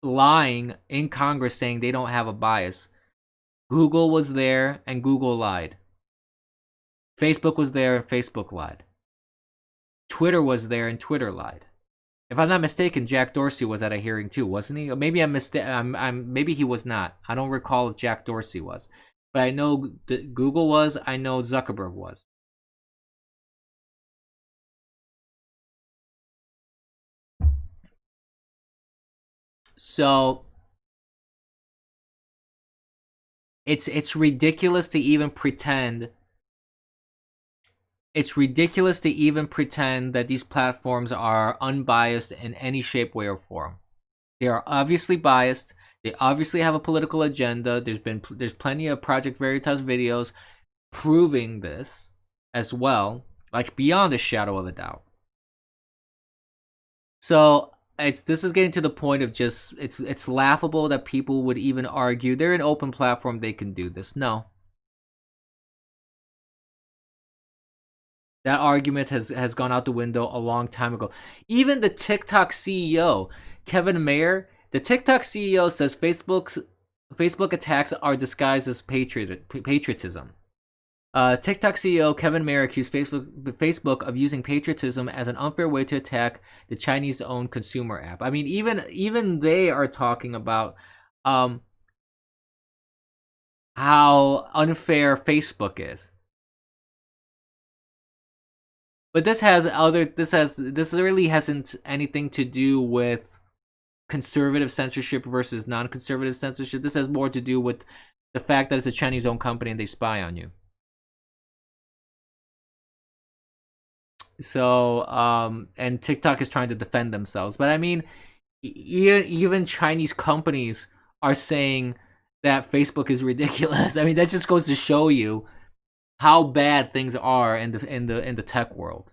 lying in Congress saying they don't have a bias. Google was there and Google lied. Facebook was there and Facebook lied. Twitter was there and Twitter lied. If I'm not mistaken, Jack Dorsey was at a hearing too, wasn't he? Or maybe maybe he was not. I don't recall if Jack Dorsey was. But I know that Google was. I know Zuckerberg was. So it's ridiculous to even pretend. It's ridiculous to even pretend that these platforms are unbiased in any shape, way, or form. They are obviously biased. They obviously have a political agenda. There's plenty of Project Veritas videos proving this as well, like beyond a shadow of a doubt. So this is getting to the point of just it's laughable that people would even argue they're an open platform, they can do this. No. That argument has gone out the window a long time ago. Even the TikTok CEO, Kevin Mayer, the TikTok CEO says Facebook attacks are disguised as patriotism. TikTok CEO Kevin Mayer accused Facebook of using patriotism as an unfair way to attack the Chinese-owned consumer app. I mean, even they are talking about how unfair Facebook is. But this really hasn't anything to do with conservative censorship versus non-conservative censorship. This has more to do with the fact that it's a Chinese-owned company and they spy on you. So, and TikTok is trying to defend themselves. But I mean, even Chinese companies are saying that Facebook is ridiculous. I mean, that just goes to show you how bad things are in the tech world.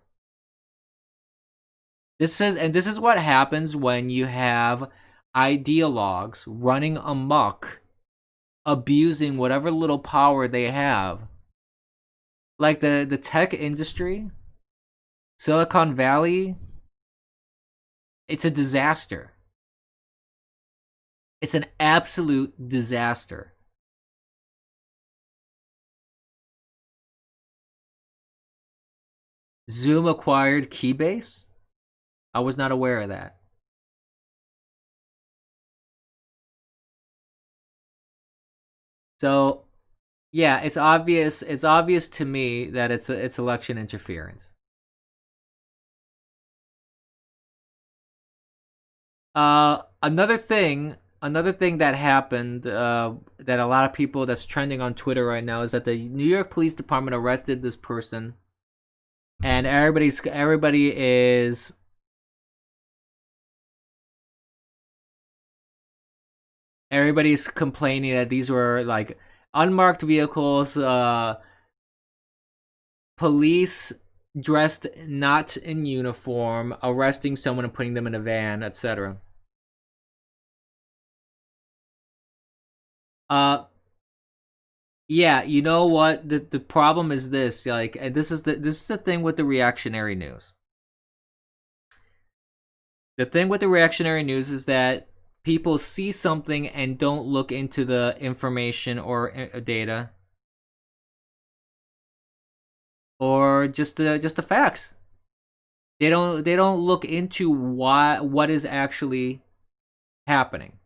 This is what happens when you have ideologues running amok, abusing whatever little power they have. Like the tech industry, Silicon Valley, it's a disaster. It's an absolute disaster. Zoom acquired Keybase? I was not aware of that. So, yeah, it's obvious to me that it's election interference. Another thing that happened that a lot of people that's trending on Twitter right now is that the New York Police Department arrested this person, and everybody is everybody's complaining that these were like unmarked vehicles, police dressed not in uniform, arresting someone and putting them in a van, etc. Yeah, you know what? The problem is this, like, and this is the thing with the reactionary news. The thing with the reactionary news is that people see something and don't look into the information or data, or just the facts. They don't look into what is actually happening.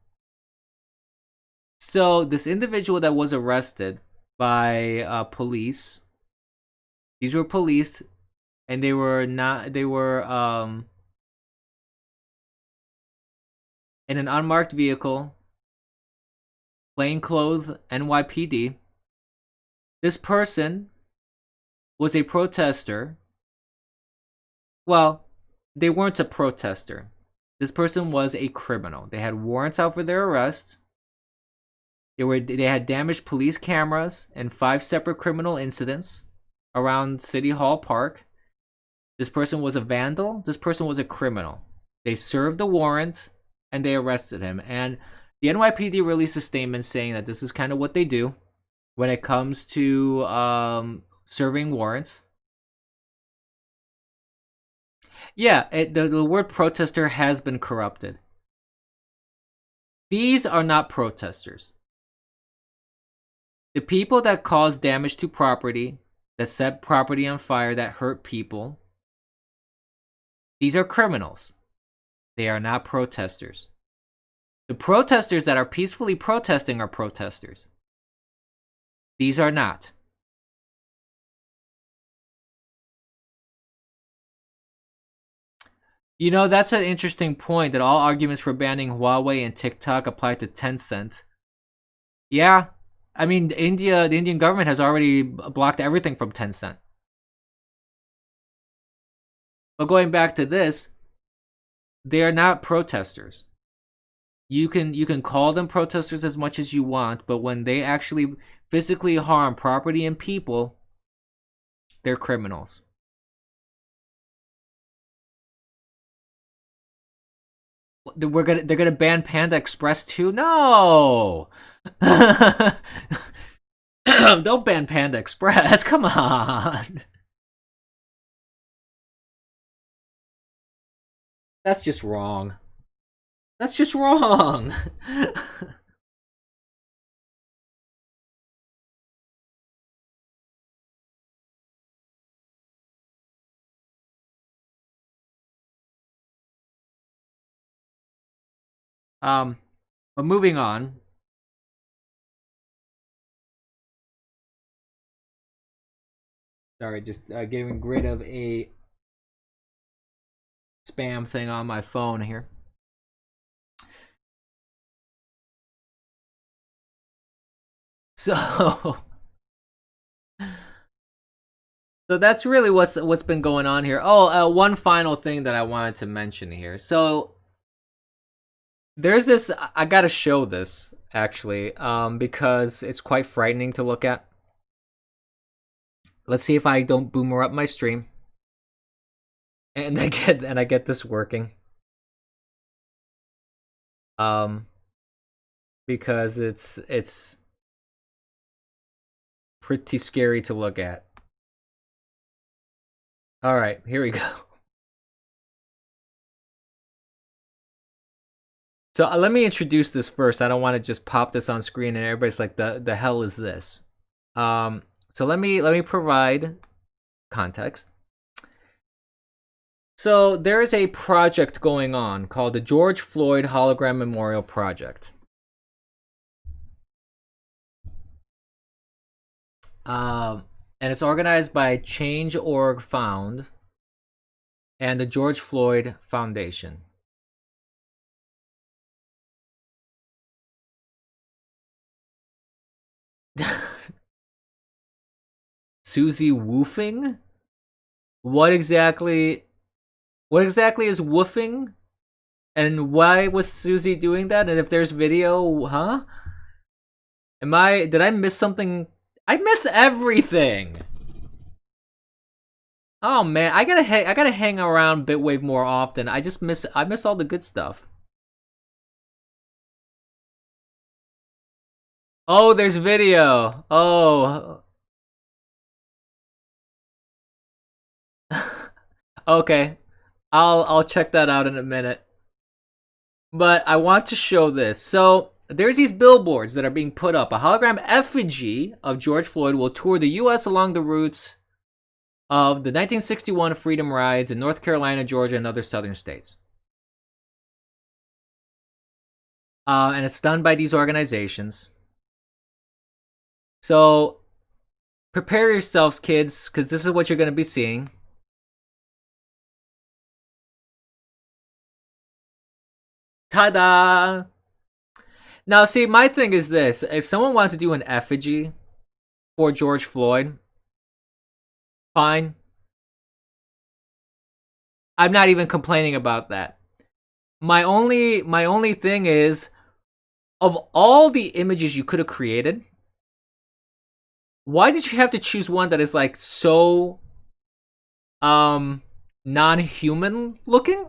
So this individual that was arrested by police, these were police, and they were in an unmarked vehicle, plainclothes NYPD. This person was a protester. Well, they weren't a protester. This person was a criminal. They had warrants out for their arrest. They had damaged police cameras in 5 separate criminal incidents around City Hall Park. This person was a vandal. This person was a criminal. They served the warrant and they arrested him. And the NYPD released a statement saying that this is kind of what they do when it comes to serving warrants. Yeah, the word protester has been corrupted. These are not protesters. The people that cause damage to property, that set property on fire, that hurt people, these are criminals. They are not protesters. The protesters that are peacefully protesting are protesters. These are not. You know, that's an interesting point that all arguments for banning Huawei and TikTok apply to Tencent. Yeah. I mean, the Indian government has already blocked everything from Tencent. But going back to this, they are not protesters. You can call them protesters as much as you want, but when they actually physically harm property and people, they're criminals. They're gonna ban Panda Express too? No. Don't ban Panda Express. Come on. That's just wrong. That's just wrong. But moving on. Sorry, just getting rid of a spam thing on my phone here. So that's really what's been going on here. Oh, one final thing that I wanted to mention here. So there's this. I gotta show this actually, because it's quite frightening to look at. Let's see if I don't boomer up my stream, and I get this working. Because it's pretty scary to look at. All right, here we go. So let me introduce this first. I don't want to just pop this on screen and everybody's like, the hell is this? So let me provide context. So there is a project going on called the George Floyd Hologram Memorial Project. And it's organized by Change.org Found and the George Floyd Foundation. Susie woofing? What exactly is woofing? And why was Susie doing that? And if there's video, huh? Did I miss something? I miss everything. Oh man, I gotta hang around Bitwave more often. I miss all the good stuff. Oh, there's video. Oh. Okay. I'll check that out in a minute. But I want to show this. So there's these billboards that are being put up. A hologram effigy of George Floyd will tour the U.S. along the routes of the 1961 freedom rides in North Carolina, Georgia, and other southern states. And it's done by these organizations. So prepare yourselves, kids, because this is what you're going to be seeing. Ta-da! Now, see, my thing is this. If someone wanted to do an effigy for George Floyd, fine. I'm not even complaining about that. My only thing is, of all the images you could have created, why did you have to choose one that is like so non-human looking?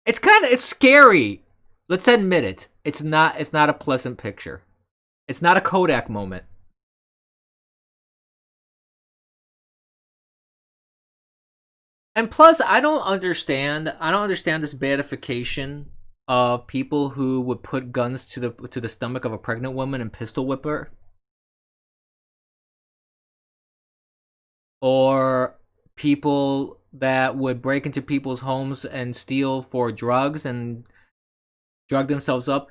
It's scary. Let's admit it. It's not a pleasant picture. It's not a Kodak moment. And plus, I don't understand this badification of people who would put guns to the stomach of a pregnant woman and pistol whip her. Or people that would break into people's homes and steal for drugs and drug themselves up.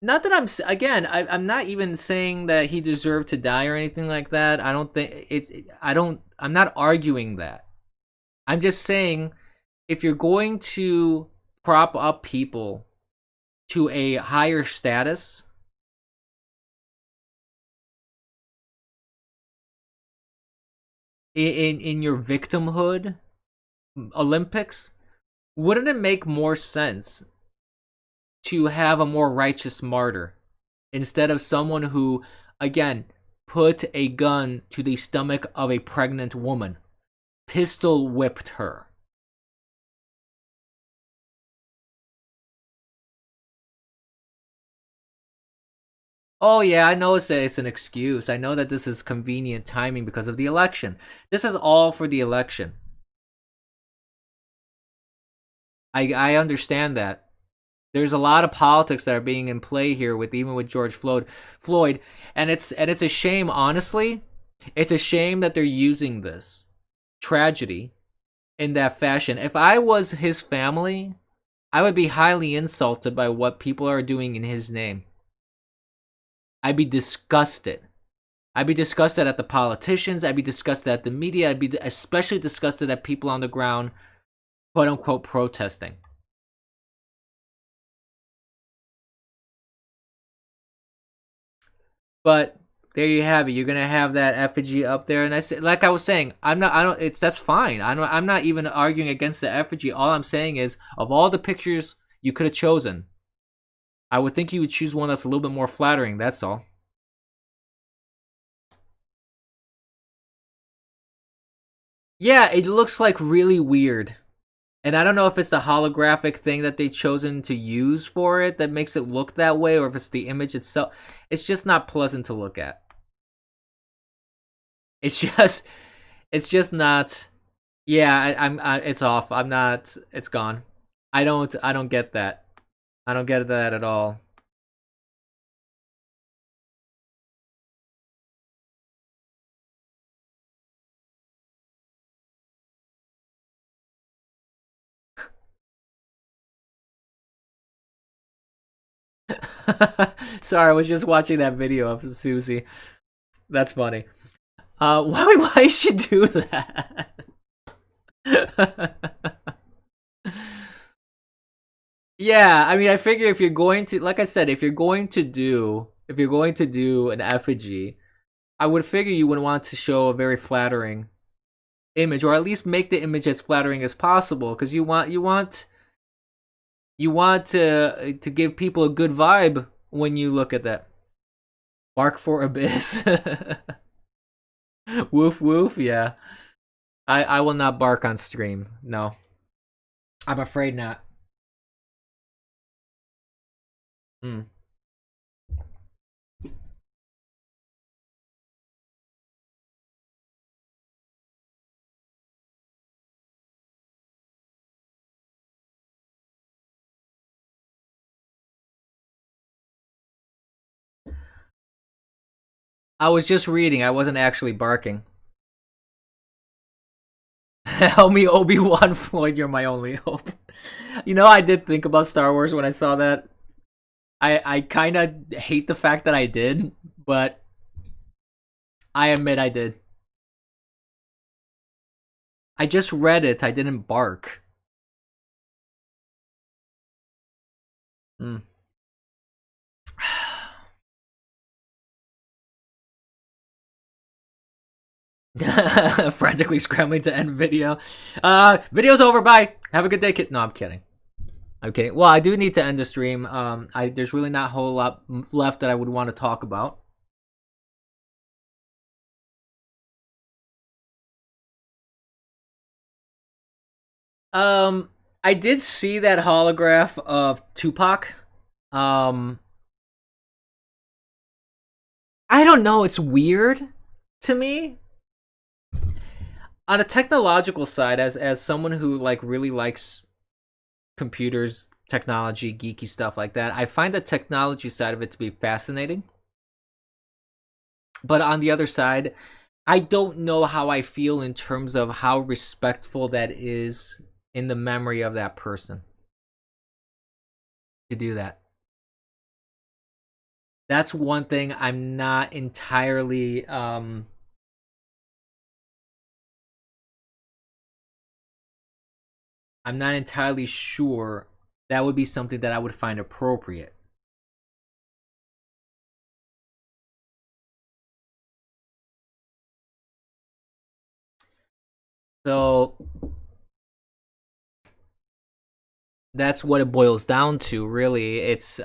Not that again, I'm not even saying that he deserved to die or anything like that. I don't think it's I'm not arguing that. I'm just saying if you're going to prop up people to a higher status, in your victimhood Olympics, wouldn't it make more sense to have a more righteous martyr instead of someone who, again, put a gun to the stomach of a pregnant woman, pistol whipped her? Oh yeah, I know it's an excuse. I know that this is convenient timing because of the election. This is all for the election. I understand that. There's a lot of politics that are being in play here with even with George Floyd, and it's a shame, honestly. It's a shame that they're using this tragedy in that fashion. If I was his family, I would be highly insulted by what people are doing in his name. I'd be disgusted. I'd be disgusted at the politicians. I'd be disgusted at the media. I'd be especially disgusted at people on the ground, quote unquote, protesting. But there you have it. You're gonna have that effigy up there, and I said, like I was saying, I'm not. I don't. It's that's fine. I'm not even arguing against the effigy. All I'm saying is, of all the pictures you could have chosen, I would think you would choose one that's a little bit more flattering. That's all. Yeah, it looks like really weird. And I don't know if it's the holographic thing that they chosen to use for it that makes it look that way, or if it's the image itself. It's just not pleasant to look at. It's just, it's just not. Yeah, it's off. I'm not. It's gone. I don't get that. I don't get that at all. Sorry, I was just watching that video of Susie. That's funny. Why she do that? Yeah, I mean, I figure if you're going to, like I said, if you're going to do an effigy, I would figure you would want to show a very flattering image, or at least make the image as flattering as possible, because you want to give people a good vibe when you look at that. Bark for Abyss. Woof woof, yeah. I will not bark on stream. No. I'm afraid not. Mm. I was just reading. I wasn't actually barking. Help me, Obi-Wan Floyd. You're my only hope. You know, I did think about Star Wars when I saw that. I kind of hate the fact that I did, but I admit I did. I just read it. I didn't bark. Mm. Frantically scrambling to end video. Video's over. Bye. Have a good day, kid. No, I'm kidding. I'm kidding. Well, I do need to end the stream. There's really not a whole lot left that I would want to talk about. I did see that holograph of Tupac. Um, I don't know. It's weird to me. On a technological side, as someone who like really likes computers, technology, geeky stuff like that, I find the technology side of it to be fascinating. But on the other side, I don't know how I feel in terms of how respectful that is in the memory of that person to do that. That's one thing I'm not entirely sure that would be something that I would find appropriate. So that's what it boils down to, really. It's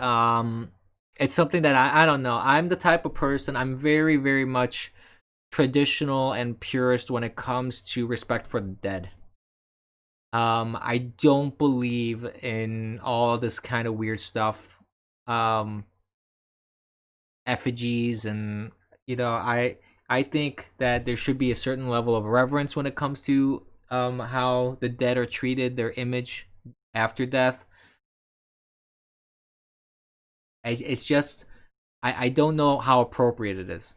something that I don't know. I'm the type of person, I'm very, very much traditional and purist when it comes to respect for the dead. I don't believe in all this kind of weird stuff. Um, Effigies and I think that there should be a certain level of reverence when it comes to how the dead are treated, their image after death. It's just I don't know how appropriate it is.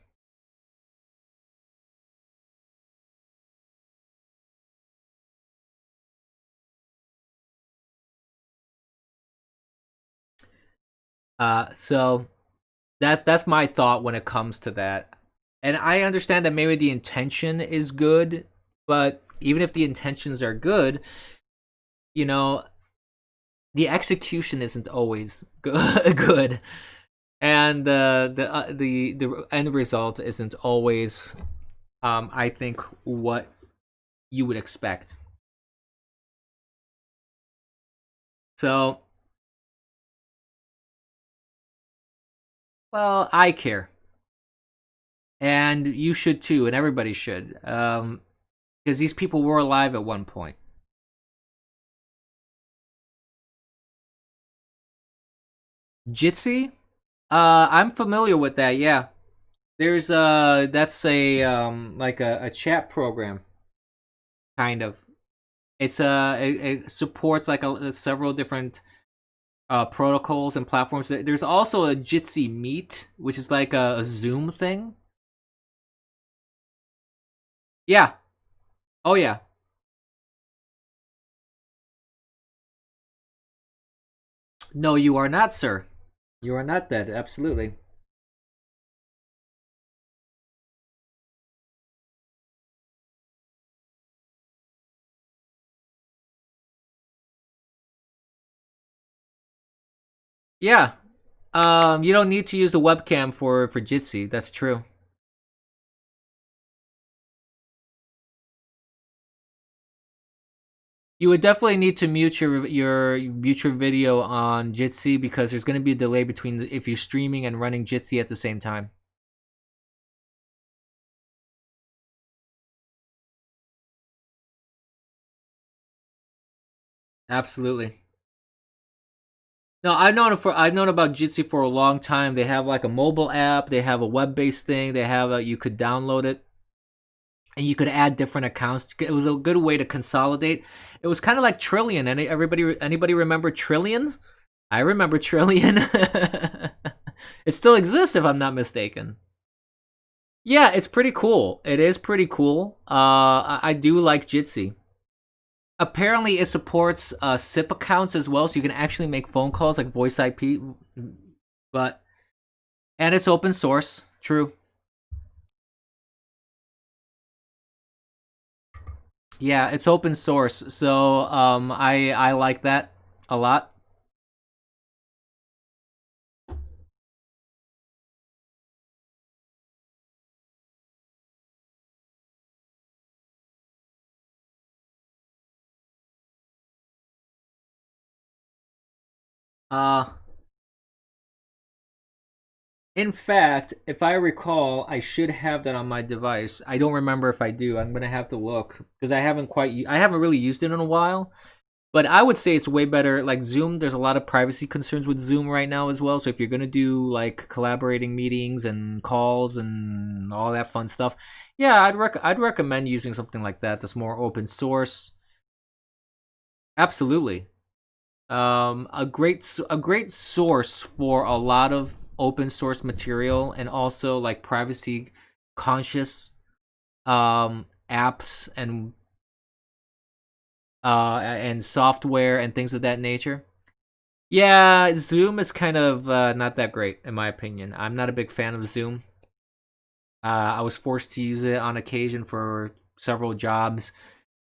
So that's my thought when it comes to that. And I understand that maybe the intention is good, but even if the intentions are good, you know, the execution isn't always good, and the end result isn't always, I think, what you would expect. So, well, I care, and you should too, and everybody should, because these people were alive at one point. Jitsi, I'm familiar with that. Yeah, there's that's a like a chat program, kind of. It supports like several different protocols and platforms. There's also a Jitsi Meet, which is like a Zoom thing. Yeah. Oh yeah. No, you are not, sir. You are not dead. Absolutely. Yeah. You don't need to use the webcam for Jitsi. That's true. You would definitely need to mute your video on Jitsi because there's going to be a delay between if you're streaming and running Jitsi at the same time. Absolutely. No, I've known about Jitsi for a long time. They have like a mobile app. They have a web based thing. They have you could download it and you could add different accounts. It was a good way to consolidate. It was kind of like Trillion. Anybody remember Trillion? I remember Trillion. It still exists if I'm not mistaken. Yeah, it's pretty cool. It is pretty cool. I do like Jitsi. Apparently, it supports SIP accounts as well, so you can actually make phone calls like voice IP. But and it's open source. True. Yeah, it's open source, so I like that a lot. Uh, in fact, if I recall, I should have that on my device. I don't remember if I do. I'm gonna have to look because I haven't really used it in a while. But I would say it's way better. Like Zoom, there's a lot of privacy concerns with Zoom right now as well. So if you're gonna do like collaborating meetings and calls and all that fun stuff, yeah, I'd recommend using something like that that's more open source. Absolutely, a great source for a lot of open source material and also like privacy conscious apps and software and things of that nature. Yeah, Zoom is kind of not that great in my opinion. I'm not a big fan of Zoom. I was forced to use it on occasion for several jobs.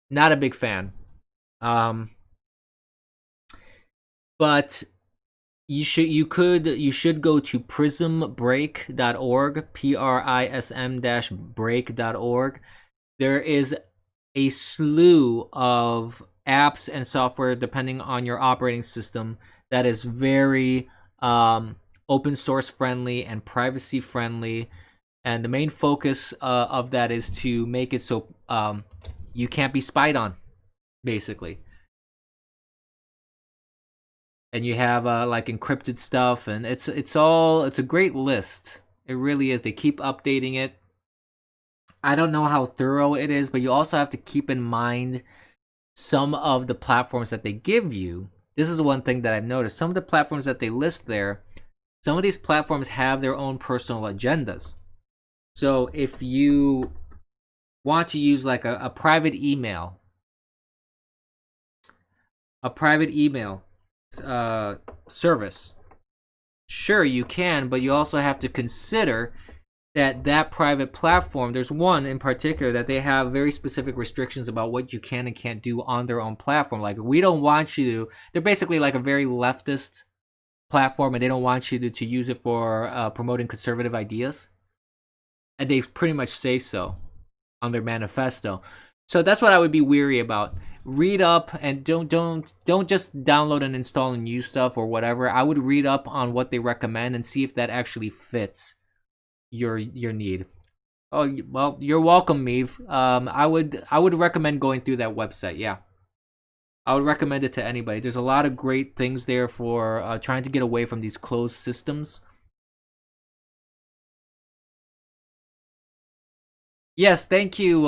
Not a big fan. Um, but you should go to prismbreak.org, prism-break.org. There is a slew of apps and software depending on your operating system that is very open source friendly and privacy friendly, and the main focus of that is to make it so you can't be spied on, basically. And you have like encrypted stuff, and it's a great list. It really is. They keep updating it. I don't know how thorough it is, but you also have to keep in mind some of the platforms that they give you. This is one thing that I've noticed. Some of the platforms that they list there, some of these platforms have their own personal agendas. So if you want to use like a private email, service, sure you can, but you also have to consider that private platform, there's one in particular that they have very specific restrictions about what you can and can't do on their own platform. Like, we don't want you to, they're basically like a very leftist platform, and they don't want you to use it for promoting conservative ideas. And they pretty much say so on their manifesto. So that's what I would be weary about. Read up, and don't just download and install and use stuff or whatever. I would read up on what they recommend and see if that actually fits your need. Oh well, you're welcome, Meave. I would recommend going through that website. Yeah, I would recommend it to anybody. There's a lot of great things there for trying to get away from these closed systems. Yes, thank you,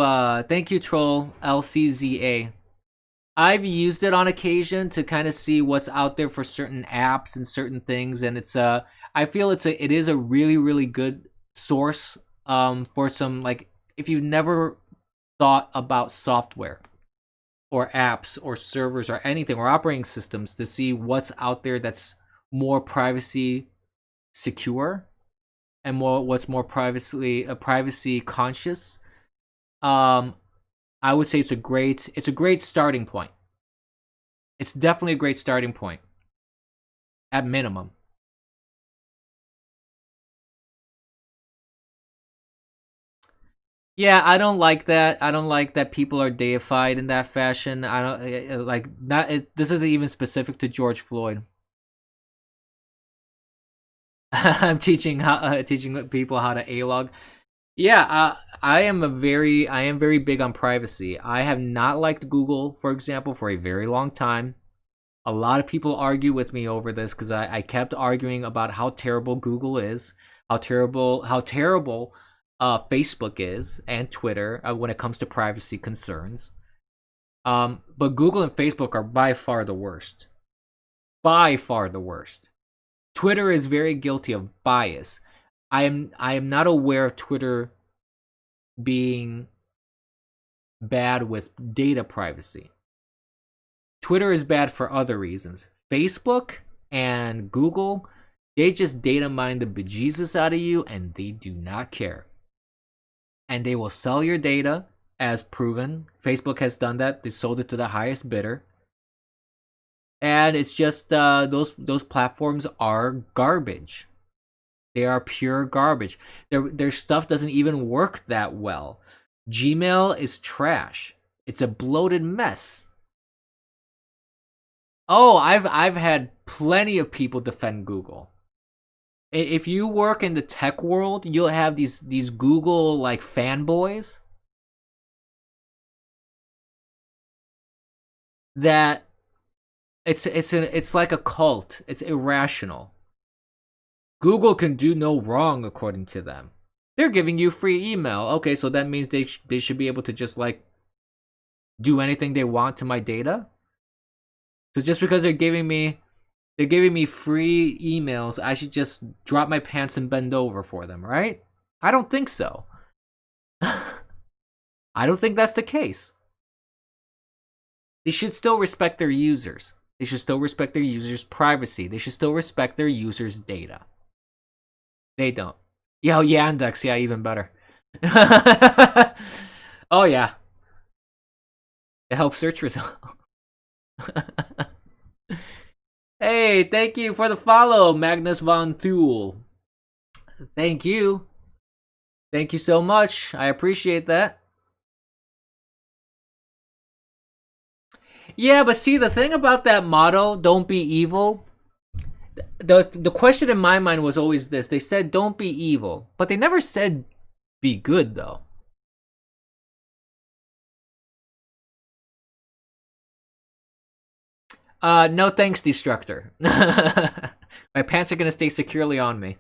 Troll LCZA. I've used it on occasion to kind of see what's out there for certain apps and certain things, and it's I feel it is a really really good source for some, like, if you've never thought about software or apps or servers or anything or operating systems, to see what's out there that's more privacy secure and what's more privacy conscious. um I would say it's a great starting point. It's definitely a great starting point at minimum. Yeah, I don't like that. I don't like that people are deified in that fashion. I don't like that. This isn't even specific to George Floyd. I'm teaching people how to A-log. Yeah, I am very big on privacy. I have not liked Google, for example, for a very long time. A lot of people argue with me over this because I kept arguing about how terrible Google is, how terrible Facebook is, and Twitter when it comes to privacy concerns. But Google and Facebook are by far the worst. By far the worst. Twitter is very guilty of bias. I am not aware of Twitter being bad with data privacy. Twitter is bad for other reasons. Facebook and Google, they just data mine the bejesus out of you, and they do not care. And they will sell your data, as proven. Facebook has done that. They sold it to the highest bidder. And it's just those platforms are garbage. They are pure garbage. Their stuff doesn't even work that well. Gmail is trash. It's a bloated mess. Oh, I've had plenty of people defend Google. If you work in the tech world, you'll have these Google like fanboys that it's like a cult. It's irrational. Google can do no wrong according to them. They're giving you free email. Okay, so that means they should be able to just like do anything they want to my data. So just because they're giving me free emails, I should just drop my pants and bend over for them, right? I don't think so. I don't think that's the case. They should still respect their users. They should still respect their users' privacy. They should still respect their users' data. They don't. Yo, Yandex, yeah, even better. Oh, yeah. It helps search results. Hey, thank you for the follow, Magnus von Thule. Thank you. Thank you so much. I appreciate that. Yeah, but see, the thing about that motto, don't be evil, the question in my mind was always this. They said, don't be evil, but they never said be good, though. No thanks, Destructor. My pants are gonna stay securely on me.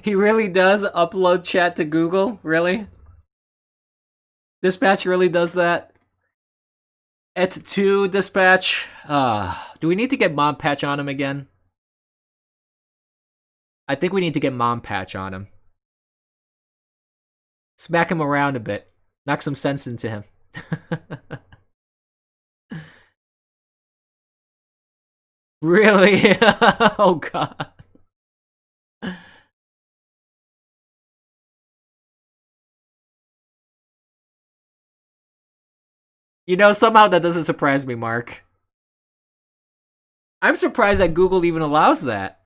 He really does upload chat to Google? Really? Dispatch really does that? It's 2 Dispatch. Do we need to get Mom Patch on him again? I think we need to get Mom Patch on him. Smack him around a bit. Knock some sense into him. Really? Oh, God. You know, somehow that doesn't surprise me, Mark. I'm surprised that Google even allows that.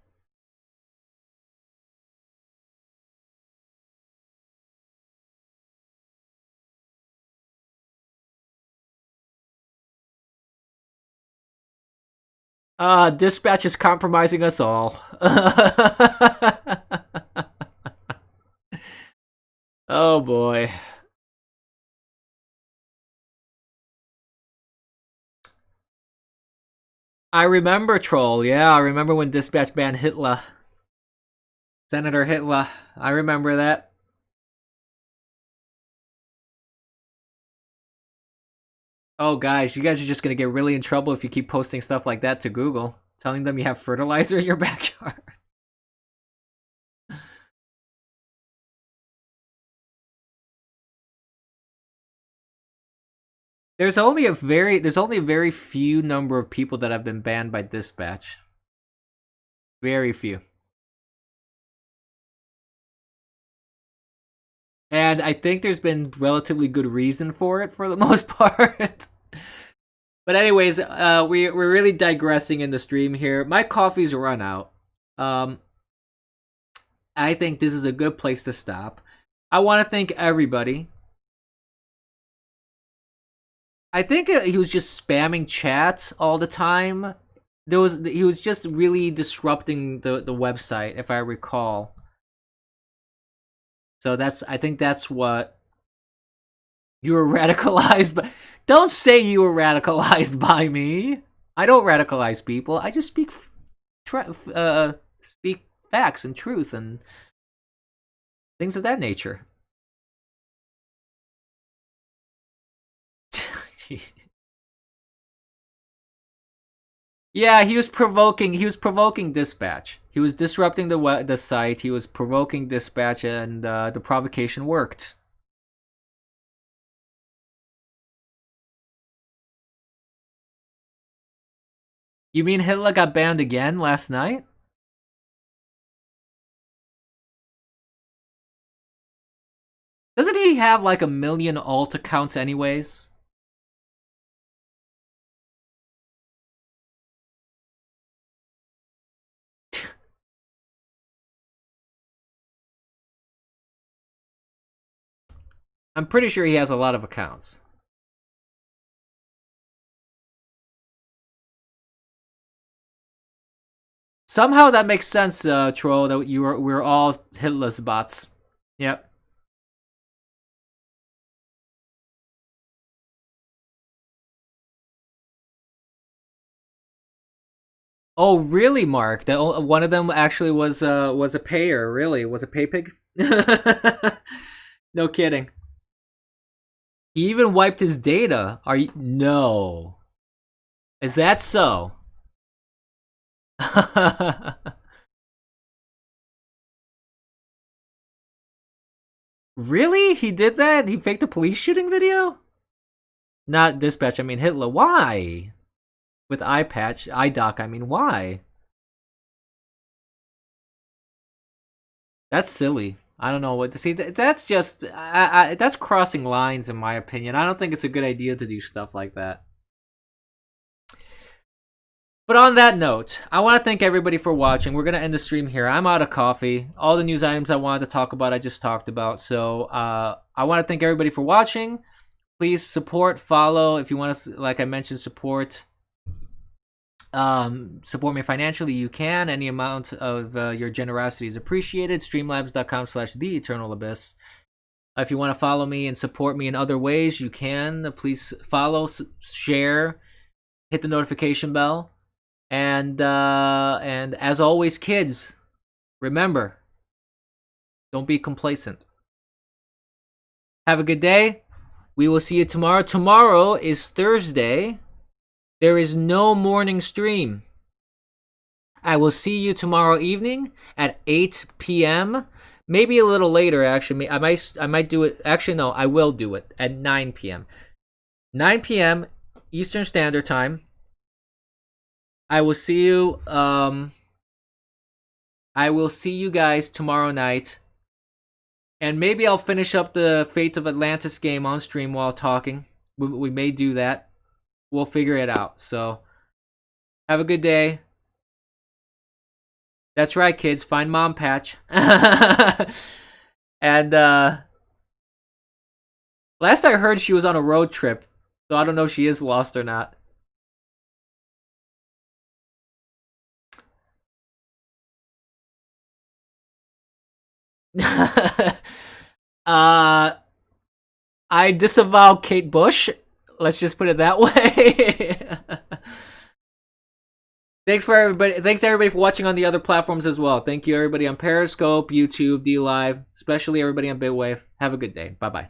Dispatch is compromising us all. Oh, boy. I remember, Troll. Yeah, I remember when Dispatch banned Hitler. Senator Hitler. I remember that. Oh, guys, you guys are just gonna get really in trouble if you keep posting stuff like that to Google. Telling them you have fertilizer in your backyard. There's only a very few number of people that have been banned by Dispatch. Very few. And I think there's been relatively good reason for it for the most part. But anyways, we're really digressing in the stream here. My coffee's run out. I think this is a good place to stop. I want to thank everybody. I think he was just spamming chats all the time. He was just really disrupting the website, if I recall. So I think that's what you were radicalized by. Don't say you were radicalized by me. I don't radicalize people. I just speak speak facts and truth and things of that nature. Yeah, he was provoking Dispatch. He was disrupting the site. He was provoking Dispatch, and the provocation worked. You mean Hitler got banned again last night? Doesn't he have like 1 million alt accounts anyways? I'm pretty sure he has a lot of accounts. Somehow that makes sense, Troll, that we're all Hitler's bots. Yep. Oh, really, Mark? That one of them actually was a payer. Really, was a pay pig. No kidding. He even wiped his data. Are you? No. Is that so? Really? He did that? He faked a police shooting video? Not Dispatch, I mean Hitler. Why? With eye patch, eye doc, I mean, why? That's silly. I don't know what to see. That's just that's crossing lines, in my opinion. I don't think it's a good idea to do stuff like that. But on that note, I want to thank everybody for watching. We're gonna end the stream here. I'm out of coffee. All the news items I wanted to talk about, I just talked about. So I want to thank everybody for watching. Please support, follow if you want to. Like I mentioned, support me financially. You can. Any amount of your generosity is appreciated. Streamlabs.com/theeternalabyss. If you want to follow me and support me in other ways, you can. Please follow, share, hit the notification bell, and as always, kids, remember, don't be complacent. Have a good day. We will see you tomorrow. Tomorrow is Thursday. There is no morning stream. I will see you tomorrow evening at 8 p.m. Maybe a little later, actually. I might do it. Actually, no, I will do it at 9 p.m. 9 p.m. Eastern Standard Time. I will see you. I will see you guys tomorrow night. And maybe I'll finish up the Fate of Atlantis game on stream while talking. We may do that. We'll figure it out. So, have a good day. That's right, kids. Find Mom Patch. And last I heard, she was on a road trip. So I don't know if she is lost or not. I disavow Kate Bush. Let's just put it that way. Thanks to everybody for watching on the other platforms as well. Thank you everybody on Periscope, YouTube, DLive, especially everybody on Bitwave. Have a good day. Bye-bye.